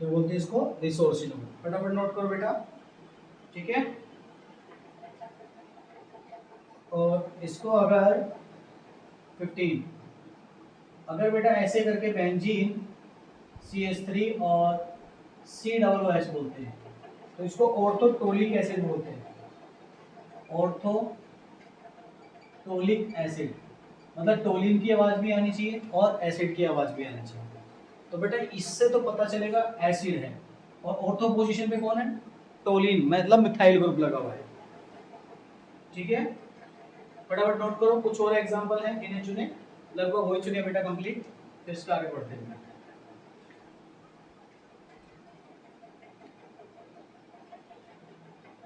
तो बोलते हैं इसको रिसोर्सिनोल। फटाफट नोट करो बेटा। ठीक है। और इसको अगर 15, अगर बेटा ऐसे करके बेंजीन CH3 और COOH बोलते हैं तो इसको ऑर्थोटोलिक एसिड बोलते हैं। ऑर्थोटोलिक एसिड मतलब टोलिन की आवाज भी आनी चाहिए और एसिड की आवाज भी आनी चाहिए। तो बेटा इससे तो पता चलेगा एसिड है। और ऑर्थो पोजीशन पे कौन है? टोलिन, मतलब मिथाइल ग्रुप लगा हुआ है। ठीक है, फटाफट नोट करो। कुछ और एग्जांपल है, गिने चुने, लगभग हो चुके बेटा कंप्लीट, फिर इसका आगे बढ़ते हैं।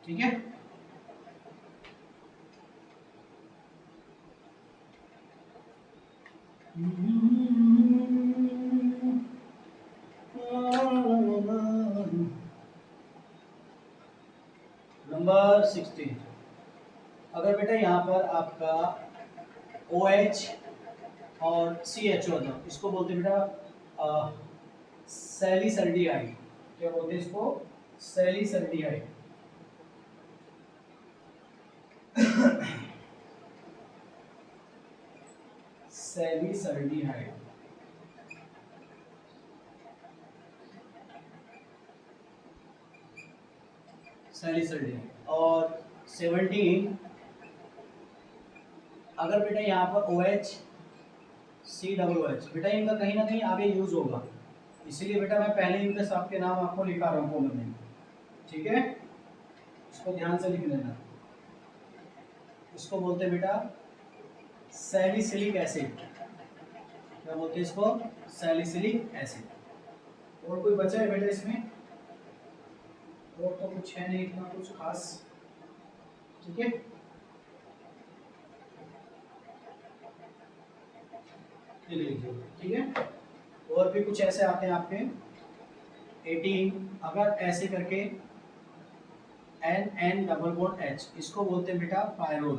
ठीक है, नंबर 16, अगर बेटा यहाँ पर आपका OH और CHO था, इसको बोलते हैं बेटा सैलिसल्डिहाइड। क्या बोलते हैं इसको? सैलिसल्डिहाइड। सैलिसल्डिहाइड। सैलिसल्डिहाइड। और 17, अगर बेटा यहाँ पर OH COOH, बेटा इनका कहीं ना कहीं आगे यूज होगा, इसीलिए बेटा मैं पहले इनके सबके नाम आपको लिखा रहा हूँ कॉमन में। ठीक है, इसको ध्यान से लिख लेना। इसको बोलते हैं बेटा सैलिसिलिक एसिड। क्या बोलते हैं इसको? Salicylic acid. और कोई बचा है बेटा इसमें? और तो कुछ है नहीं इतना कुछ खास। ठीक है, ठीक है। और भी कुछ ऐसे आते हैं आपके 18, अगर ऐसे करके N डबल बॉन्ड H, इसको बोलते हैं बेटा पायरोल।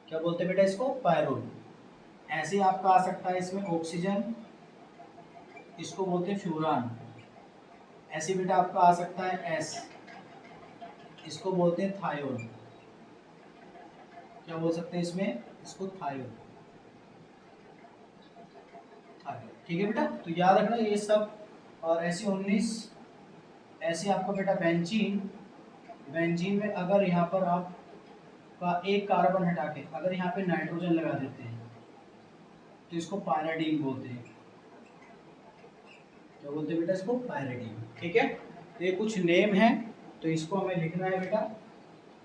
क्या बोलते हैं बेटा इसको? पायरोल। ऐसे आपका आ सकता है इसमें ऑक्सीजन, इसको बोलते हैं फ्यूरान। ऐसे बेटा आपका आ सकता है S, इसको बोलते हैं थायोल। क्या बोल सकते हैं इसमें, इसको थायोल। ठीक है बेटा, तो याद रखना ये सब। और ऐसे 19 ऐसे आपका बेटा बेंजीन, बेंजीन में अगर यहाँ पर आप का एक कार्बन हटा के अगर यहाँ पे नाइट्रोजन लगा देते हैं तो इसको पायराडीन बोलते हैं। क्या बोलते हैं बेटा, इसको पायराडीन। ठीक है, तो ये कुछ नेम है, तो इसको हमें लिखना है बेटा।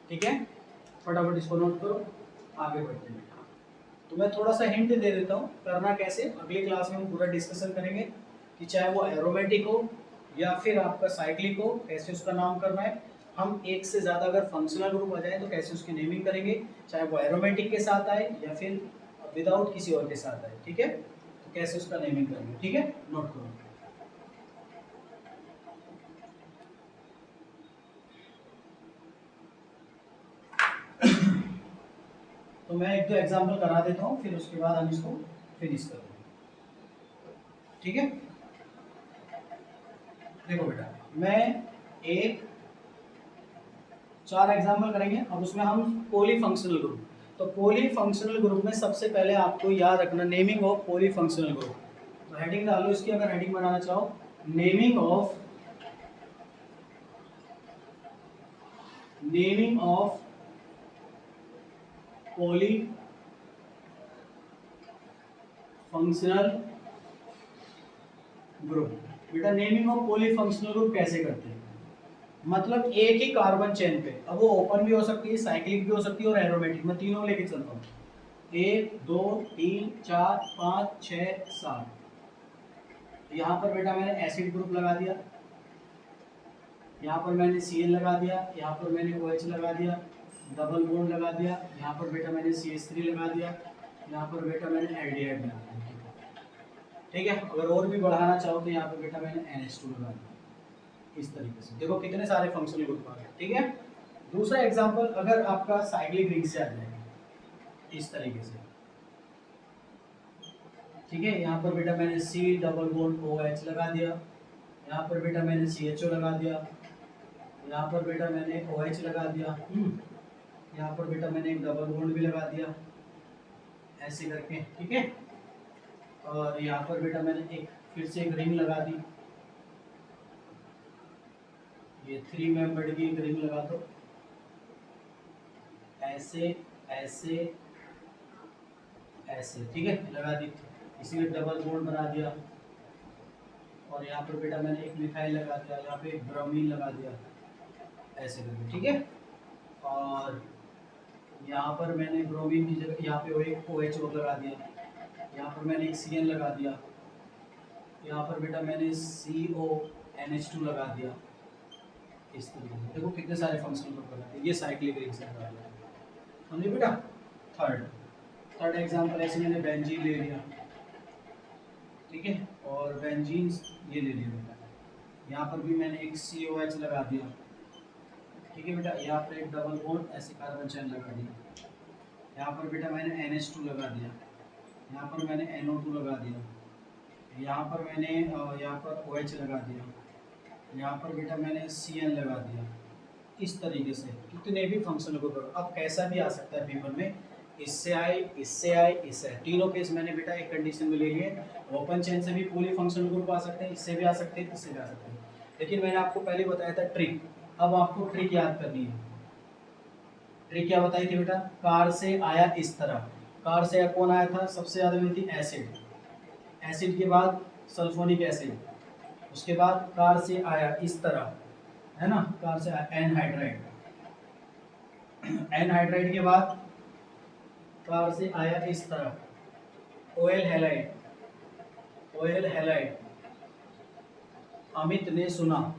ठीक है, फटाफट इसको नोट करो, आगे बढ़ते हैं बेटा। तो मैं थोड़ा सा हिंट दे देता हूँ करना कैसे, अगली क्लास में हम पूरा डिस्कशन करेंगे कि चाहे वो एरोमेटिक हो या फिर आपका साइक्लिक हो, कैसे उसका नाम करना है। हम एक से ज़्यादा अगर फंक्शनल ग्रुप आ जाए तो कैसे उसकी नेमिंग करेंगे, चाहे वो एरोमेटिक के साथ आए या फिर विदाउट किसी और के साथ आए। ठीक है, तो कैसे उसका नेमिंग करेंगे। ठीक है, नोट करो। तो मैं एक दो एग्जांपल करा देता हूँ, फिर उसके बाद हम इसको फिनिश करेंगे। ठीक है, देखो बेटा, मैं एक 4 एग्जांपल करेंगे। अब उसमें हम पॉलीफंक्शनल ग्रुप, तो पॉलीफंक्शनल ग्रुप में सबसे पहले आपको याद रखना नेमिंग ऑफ पॉलीफंक्शनल ग्रुप। तो हेडिंग डालो इसकी, अगर हेडिंग बनाना चाहो, नेमिंग ऑफ पॉलीफंक्शनल ग्रुप। बेटा नेमिंग ऑफ पॉलीफंक्शनल ग्रुप कैसे करते हैं, मतलब एक ही कार्बन चेन पे, अब वो ओपन भी हो सकती है, साइक्लिक भी हो सकती है और एरोमेटिक, मैं तीनों लेके चलता हूँ। 1 2 3 4 5 6 7। यहाँ पर बेटा मैंने एसिड ग्रुप लगा दिया, यहाँ पर मैंने Cl लगा दिया, यहाँ पर मैंने OH लगा दिया, डबल बॉन्ड लगा दिया, यहाँ पर बेटा मैंने CH3 लगा दिया, यहाँ पर बेटा मैंने एल्डिहाइड लगा दिया। ठीक है, अगर और भी बढ़ाना चाहो तो यहाँ पर बेटा मैंने NH2 लगा दिया। इस तरीके से देखो कितने सारे फंक्शनल ग्रुप आ गए। ठीक है, दूसरा एग्जांपल अगर आपका साइक्लिक रिंग से आ जाएगा इस तरीके से। ठीक है, यहाँ पर बेटा मैंने C डबल बॉन्ड OH लगा दिया, यहाँ पर बेटा मैंने CHO लगा दिया, यहाँ पर बेटा मैंने OH लगा दिया, यहाँ पर बेटा मैंने एक डबल बॉन्ड भी लगा दिया ऐसे करके। ठीक है, और यहाँ पर बेटा मैंने एक फिर से एक रिंग लगा दी, ये 3 मेंबर्ड की एक रिंग लगा दो, ऐसे ऐसे ऐसे। ठीक है, लगा दी, इसमें डबल बॉन्ड बना दिया, और यहाँ पर बेटा मैंने एक मिथाइल लगा दिया, यहाँ पे एक ब्रोमीन लगा दिया ऐसे करके। ठीक है, और यहाँ पर मैंने ब्रोमीन की जगह यहाँ पे एक OH लगा दिया, यहाँ पर मैंने एक Cn लगा दिया, यहाँ पर बेटा मैंने CONH2 लगा दिया इस तरीके से। देखो कितने सारे फंक्शनल ग्रुप बनाते हैं, ये साइक्लिक रिंग से लगा दिया। समझे बेटा। थर्ड एग्जांपल ऐसे मैंने बेंजीन ले लिया। ठीक है, और बेंजीन ये ले लिया बेटा, यहाँ पर भी मैंने एक COH लगा दिया। ठीक है बेटा, यहाँ पर एक डबल बॉन्ड ऐसे कार्बन चेन लगा दिया, यहाँ पर बेटा मैंने NH2 लगा दिया, यहाँ पर मैंने NO2 लगा दिया, यहाँ पर मैंने यहाँ पर OH लगा दिया, यहाँ पर बेटा मैंने Cn लगा दिया। इस तरीके से कितने भी फंक्शनल को करो, अब कैसा भी आ सकता है पेपर में, इससे आए इससे आए इससे आए, तीनों केस मैंने बेटा एक कंडीशन में ले लिए। ओपन चेन से भी पूरी फंक्शनल ग्रुप आ सकते हैं, इससे भी आ सकते हैं, इससे भी आ सकते हैं, लेकिन मैंने आपको पहले बताया था ट्रिक। अब आपको ट्रिक याद करनी है। ट्रिक क्या बताई थी बेटा, कार से आया इस तरह, कार से कौन आया था, सबसे ज्यादा मिलती एसिड, एसिड के बाद सल्फोनिक एसिड, उसके बाद कार से आया इस तरह, है ना, कार से आया एनहाइड्राइड, एनहाइड्राइड के बाद कार से आया इस तरह OL halide, OL halide, Amit ने सुना,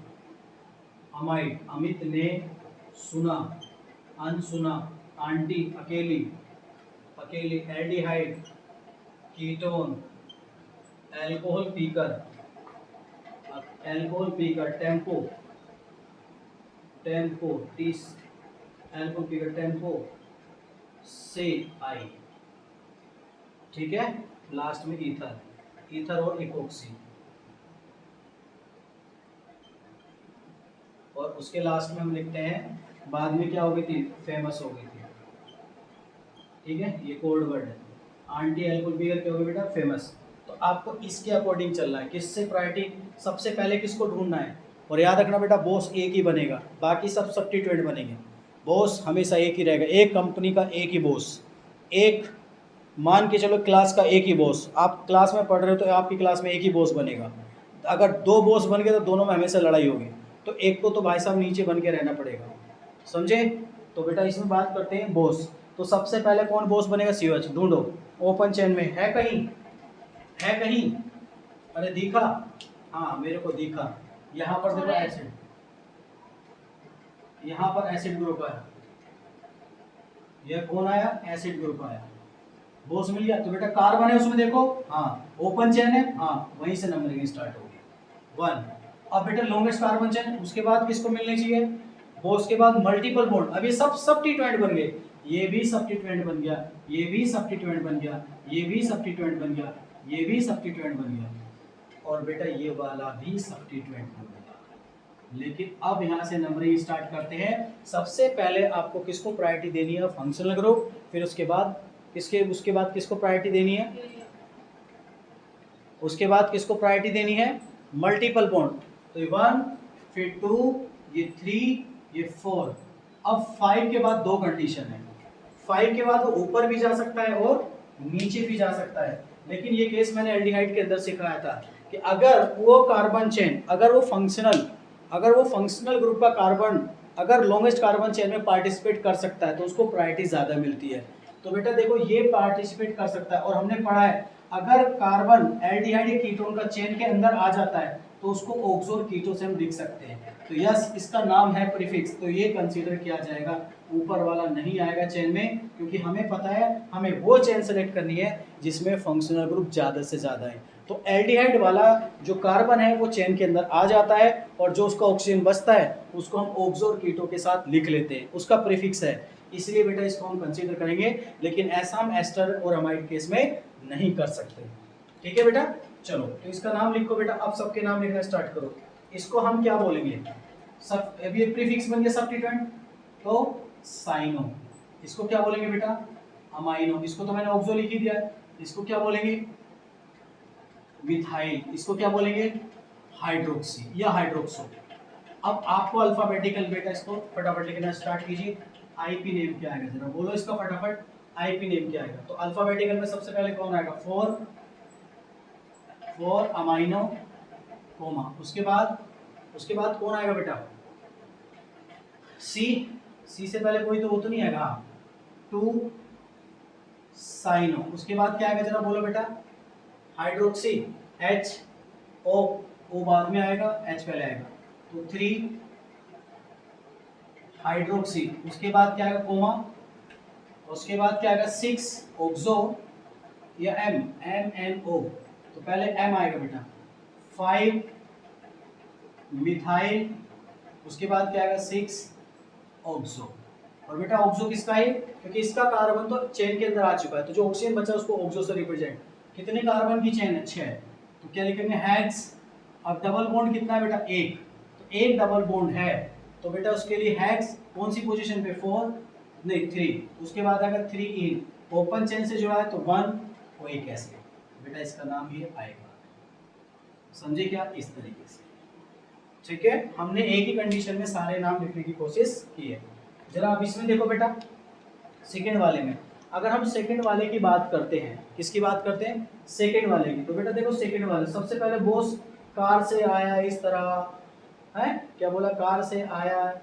अमाइड, अमित ने सुना, अनसुना, आंटी, अकेली, अकेली, एल्डिहाइड, कीटोन, अल्कोहल पीकर, अल्कोहल पीकर, टेम्पो, टेम्पो, टीस, अल्कोहल पीकर, टेम्पो से आई। ठीक है, लास्ट में ईथर, ईथर और इपोक्सी, और उसके लास्ट में हम लिखते हैं बाद में क्या हो गई थी, फेमस हो गई थी। ठीक है, ये कोड वर्ड है। आंटी एल्कोहल बियर क्या हो गई बेटा, फेमस। तो आपको इसके अकॉर्डिंग चलना है, किससे प्रायोरिटी, सबसे पहले किसको ढूंढना है। और याद रखना बेटा, बॉस एक ही बनेगा, बाकी सब सब्स्टिट्यूएंट बनेंगे। बॉस हमेशा एक ही रहेगा, एक कंपनी का एक ही बॉस, एक मान के चलो क्लास का एक ही बॉस। आप क्लास में पढ़ रहे हो तो आपकी क्लास में एक ही बॉस बनेगा। अगर दो बॉस बन गए तो दोनों में हमेशा लड़ाई होगी, तो एक को तो भाई साहब नीचे बन के रहना पड़ेगा, समझे। तो बेटा इसमें बात करते हैं बॉस। तो सबसे पहले कौन बॉस बनेगा, सीओएच। ढूंढो ओपन चेन में, है कहीं, है कहीं, अरे दिखा, हाँ मेरे को दिखा। यहाँ पर देखो एसिड, यहाँ पर एसिड ग्रुप आया, यह कौन आया, एसिड ग्रुप आया। बॉस मिल गया। तो बेटा कार्बन है उसमें देखो, हाँ ओपन चेन है, हाँ वहीं से नंबरिंग स्टार्ट होगी 1। अब बेटा लॉन्गेस्ट कार्बन चेन, उसके बाद किसको मिलनी चाहिए, बॉस के बाद मल्टीपल बॉन्ड। अब ये सब सब्स्टिट्यूएंट बन गए, ये भी सब्स्टिट्यूएंट बन गया, ये भी सब्स्टिट्यूएंट बन गया, ये भी सब्स्टिट्यूएंट बन गया, ये भी सब्स्टिट्यूएंट बन गया, और बेटा ये वाला भी सब्स्टिट्यूएंट बन गया। लेकिन अब यहाँ से नंबरिंग स्टार्ट करते हैं। सबसे पहले आपको किसको प्रायोरिटी देनी है, फंक्शनल ग्रुप, फिर उसके बाद उसके बाद किसको प्रायोरिटी देनी है, उसके बाद किसको प्रायोरिटी देनी है, मल्टीपल बॉन्ड। तो ये 1, फिर 2, ये 3, ये 4। अब 5 के बाद दो कंडीशन है, 5 के बाद वो ऊपर भी जा सकता है और नीचे भी जा सकता है। लेकिन ये केस मैंने एल्डिहाइड के अंदर सिखाया था कि अगर वो कार्बन चेन, अगर वो फंक्शनल ग्रुप का कार्बन अगर लॉन्गेस्ट कार्बन चेन में पार्टिसिपेट कर सकता है तो उसको प्रायोरिटी ज्यादा मिलती है। तो बेटा देखो ये पार्टिसिपेट कर सकता है, और हमने पढ़ा है अगर कार्बन एल्डिहाइड या कीटोन का चेन के अंदर आ जाता है तो उसको ऑक्सो और कीटो से हम लिख सकते हैं। तो यस, इसका नाम है प्रीफिक्स, तो ये कंसीडर किया जाएगा, ऊपर वाला नहीं आएगा चेन में, क्योंकि हमें पता है हमें वो चेन सेलेक्ट करनी है जिसमें फंक्शनल ग्रुप ज़्यादा से ज़्यादा है। तो एल्डिहाइड वाला जो कार्बन है वो चेन के अंदर आ जाता है, और जो उसका ऑक्सीजन बचता है उसको हम ऑक्सो और कीटो के साथ लिख लेते हैं, उसका प्रीफिक्स है, इसलिए बेटा इसको हम कंसीडर करेंगे। लेकिन ऐसा हम एस्टर और अमाइड केस में नहीं कर सकते। ठीक है बेटा, चलो तो इसका नाम लिखो बेटा। अब सबके नाम लिखना स्टार्ट करो। इसको हम क्या बोलेंगे, सब अभी प्रीफिक्स बन गया सब्स्टिट्यूएंट, तो साइनो। इसको क्या बोलेंगे बेटा, अमाइनो। इसको तो मैंने ऑक्सो लिख ही दिया है। इसको क्या बोलेंगे, मिथाइल। इसको क्या बोलेंगे, हाइड्रोक्सी या हाइड्रोक्सो। अब आपको अल्फाबेटिकल बेटा इसको फटाफट लिखना स्टार्ट कीजिए। आईपी नेम क्या आएगा, जरा बोलो इसका फटाफट, आईपी नेम क्या आएगा। तो अल्फाबेटिकल में सबसे पहले कौन आएगा, 4 अमाइनो कोमा। उसके बाद कौन आएगा बेटा, सी से पहले कोई तो वो तो नहीं आएगा, 2 साइनो। उसके बाद क्या आएगा जरा बोलो बेटा, हाइड्रोक्सी, H O बाद में आएगा, H पहले आएगा, तो 3 हाइड्रोक्सी। उसके बाद क्या आएगा, कोमा। उसके बाद क्या आएगा, 6 ऑक्सो या MNO। तो पहले M आएगा बेटा, 5 मिथाइल। उसके बाद क्या आएगा, 6 ऑक्सो। और बेटा ऑक्सो किसका है, क्योंकि इसका कार्बन तो चेन के अंदर आ चुका है, तो जो ऑक्सीजन बचा उसको ऑक्सो से रिप्रेजेंट। कितने कार्बन की चेन है, 6। तो क्या लिखेंगे, हेक्स। अब डबल बॉन्ड कितना है बेटा, 1। तो एक डबल बॉन्ड है, तो बेटा उसके लिए हेक्स कौन सी पोजीशन पे, 4 नहीं 3। उसके बाद अगर 3 इन ओपन चेन से जुड़ा है तो 1 और 1 ऐसे, बेटा इसका नाम ये आएगा। समझे क्या, इस तरीके से। ठीक है, हमने एक ही कंडीशन में सारे नाम लिखने की कोशिश की है। जरा अब इसमें देखो बेटा, सेकंड वाले में अगर हम सेकंड वाले की बात करते हैं, किसकी बात करते हैं, सेकंड वाले की। तो बेटा देखो सेकंड वाले सबसे पहले बॉस कार से आया इस तरह है, क्या बोला, कार से आया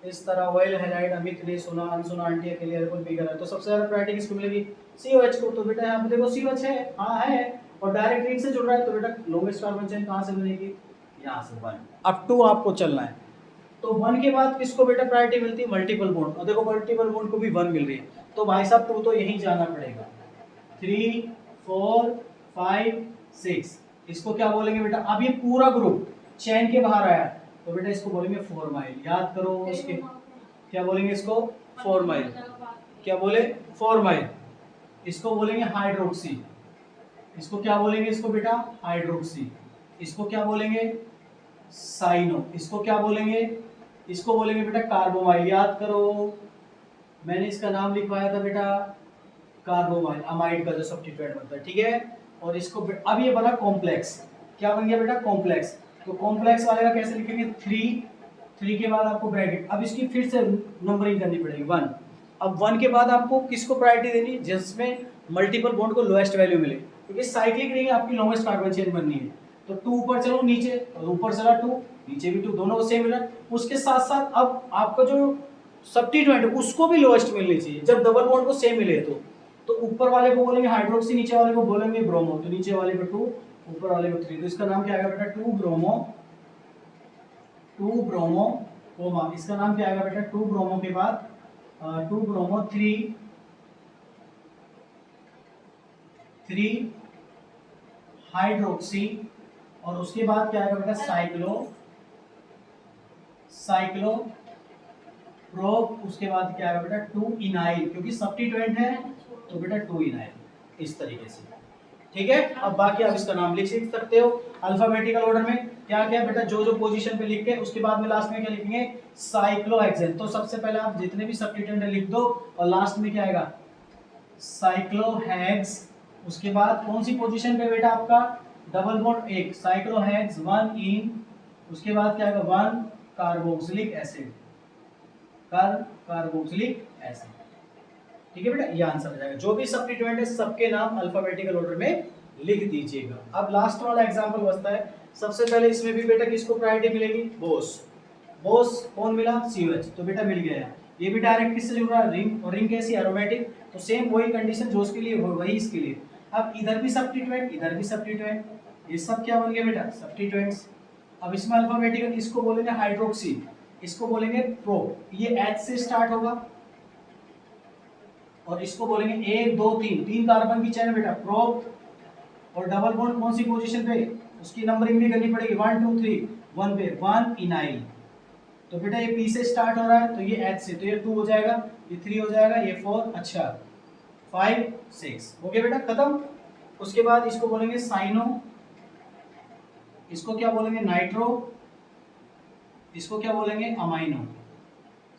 इस तरह, ऑयल हैलाइड, अमित ने सुना, अनसुना, आंटी अकेले, अल्कोहल पी कर, तो सबसे ज्यादा प्रायोरिटी किसको मिलेगी, COH को। तो बेटा यहाँ पे देखो COH है, हाँ है, और डायरेक्ट लिंक से जुड़ रहा है, तो बेटा लॉन्गेस्ट कार्बन चेन कहाँ से बनेगी, यहाँ से 1। अब 2 आपको चलना है, तो 1 के बाद किसको बेटा प्रायोरिटी मिलती है, मल्टीपल बॉन्ड। और देखो मल्टीपल बॉन्ड को भी 1 मिल रही है, तो भाई साहब 2 तो यहीं जाना पड़ेगा। 3 4 5 6 इसको क्या बोलेंगे बेटा, अब ये पूरा ग्रुप चेन के बाहर आया, तो बेटा इसको बोलेंगे फॉर्माइल। याद करो इसके क्या बोलेंगे, इसको फॉर्माइल। क्या बोले, फॉर्माइल। इसको बोलेंगे हाइड्रोक्सी। इसको क्या बोलेंगे, इसको बेटा हाइड्रोक्सी। इसको क्या बोलेंगे, साइनो। इसको क्या बोलेंगे, इसको बोलेंगे बेटा कार्बोमाइल। याद करो, मैंने इसका नाम लिखवाया था बेटा कार्बोमाइल, अमाइड का जो सब्स्टिट्यूएंट बनता है, ठीक है। और इसको अब ये बना कॉम्प्लेक्स, क्या बन गया बेटा कॉम्प्लेक्स। तो कॉम्प्लेक्स वाले का कैसे लिखेंगे 3 के बाद आपको ब्रैकेट, अब इसकी फिर से नंबरिंग करनी पड़ेगी 1। अब 1 के बाद आपको किसको प्रायोरिटी देनी, जिसमें मल्टीपल बॉन्ड को लोएस्ट वैल्यू मिले, क्योंकि साइक्लिक रिंग आपकी लॉन्गेस्ट कार्बन चेन बननी है। तो 2 ऊपर चलो नीचे, और ऊपर चला 2 नीचे भी 2, दोनों सेम मिला। उसके साथ साथ अब आपका जो सब्स्टिट्यूएंट है उसको भी लोएस्ट मिलनी चाहिए जब डबल बॉन्ड को सेम मिले। तो ऊपर वाले को बोलेंगे हाइड्रोक्सी, नीचे वाले को बोलेंगे ब्रोमो। तो नीचे वाले को 2, ऊपर वाले को 3, तो इसका नाम क्या आएगा बेटा 2 ब्रोमो कोमा। इसका नाम क्या आएगा बेटा 2 ब्रोमो के बाद 2 ब्रोमो 3 हाइड्रोक्सी, और उसके बाद क्या आएगा बेटा साइक्लो प्रोप। उसके बाद क्या आएगा बेटा 2 इनाइल, क्योंकि सब्स्टिट्यूएंट है तो बेटा 2 इनाइल, इस तरीके से, ठीक है। अब बाकी आप इसका नाम लिख सकते हो अल्फाबेटिकल ऑर्डर में। क्या क्या बेटा जो पोजीशन पे लिख के उसके बाद में लास्ट में क्या लिखेंगे साइक्लोहेक्सेन। तो सबसे पहले आप जितने भी सब्स्टिट्यूएंट लिख दो और लास्ट में क्या आएगा साइक्लोहेक्स। उसके बाद कौन सी पोजीशन पे बेटा आपका डबल बॉन्ड 1 साइक्लोहेक्स 1 इन, उसके बाद क्या आएगा 1 कार्बोक्सिलिक एसिड, कार्बोक्सिलिक एसिड, ठीक है बेटा। ये आंसर हो जाएगा। जो भी सब्स्टिट्यूएंट है सबके नाम अल्फाबेटिकल ऑर्डर में लिख दीजिएगा। अब लास्ट वाला एग्जांपल बचता है। सबसे पहले इसमें भी बेटा किसको प्रायोरिटी मिलेगी बोस कौन मिला COH, तो बेटा मिल गया। ये भी डायरेक्ट किससे जुड़ रहा है रिंग, और रिंग कैसी एरोमेटिक, तो सेम वही कंडीशन जो उसके लिए वही इसके लिए। अब इधर भी सब्स्टिट्यूएंट इधर भी सब्स्टिट्यूएंट, ये सब क्या बन गया बेटा सब्स्टिट्यूएंट्स। अब इसमें अल्फाबेटिकल इसको बोलेंगे हाइड्रोक्सी, इसको बोलेंगे प्रो, ये H से स्टार्ट होगा, और इसको बोलेंगे 1 2 3 कार्बन की चेन है बेटा प्रोप, और डबल बॉन्ड कौन सी पोजीशन पे उसकी नंबरिंग भी करनी पड़ेगी 1 2 3 1 पे 1 इनाइल। तो बेटा ये P से स्टार्ट हो रहा है तो ये H से, तो ये 2 हो जाएगा, ये 3 हो जाएगा, ये 4, अच्छा 5 6 हो गया बेटा खत्म। उसके बाद इसको बोलेंगे साइनो, इसको क्या बोलेंगे नाइट्रो, इसको क्या बोलेंगे अमाइनो।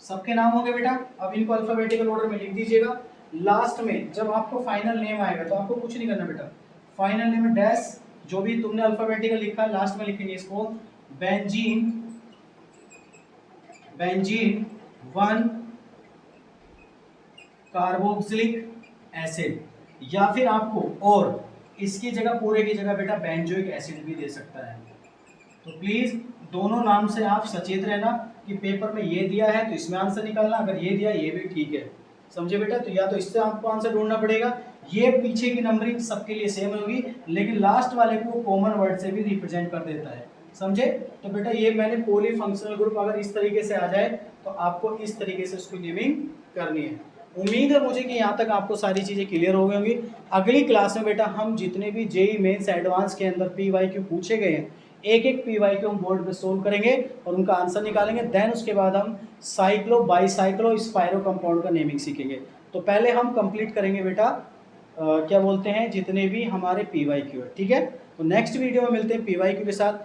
सबके नाम हो गए बेटा। अब इनको अल्फाबेटिकल ऑर्डर में लिख दीजिएगा। लास्ट में जब आपको फाइनल नेम आएगा तो आपको कुछ नहीं करना बेटा, फाइनल नेम में डैश जो भी तुमने अल्फाबेटिकल लिखा लास्ट में लिखेंगे इसको बेंजीन 1 कार्बोक्सिलिक एसिड, या फिर आपको और इसकी जगह पूरे की जगह बेटा बेंजोइक एसिड भी दे सकता है। तो प्लीज दोनों नाम से आप सचेत रहना कि पेपर में ये दिया है तो इसमें आंसर निकालना, अगर ये दिया ये भी ठीक है, समझे बेटा। तो या तो इससे आपको आंसर ढूंढना पड़ेगा, ये पीछे की नंबरिंग सबके लिए सेम होगी, लेकिन लास्ट वाले को कॉमन वर्ड से भी रिप्रेजेंट कर देता है, समझे। तो बेटा ये मैंने पॉली फंक्शनल ग्रुप अगर इस तरीके से आ जाए तो आपको इस तरीके से उसकी नेमिंग करनी है। उम्मीद है मुझे कि यहाँ तक आपको सारी चीज़ें क्लियर हो गई होंगी। अगली क्लास में बेटा हम जितने भी जेईई मेंस एडवांस के अंदर PYQ पूछे गए हैं एक एक PYQ हम बोर्ड पे सोल्व करेंगे और उनका आंसर निकालेंगे। देन उसके बाद हम साइक्लो बाईसाइक्लो स्पायरो कंपाउंड का नेमिंग सीखेंगे। तो पहले हम कंप्लीट करेंगे बेटा क्या बोलते हैं जितने भी हमारे PYQ है, ठीक है। तो नेक्स्ट वीडियो में मिलते हैं PYQ के साथ।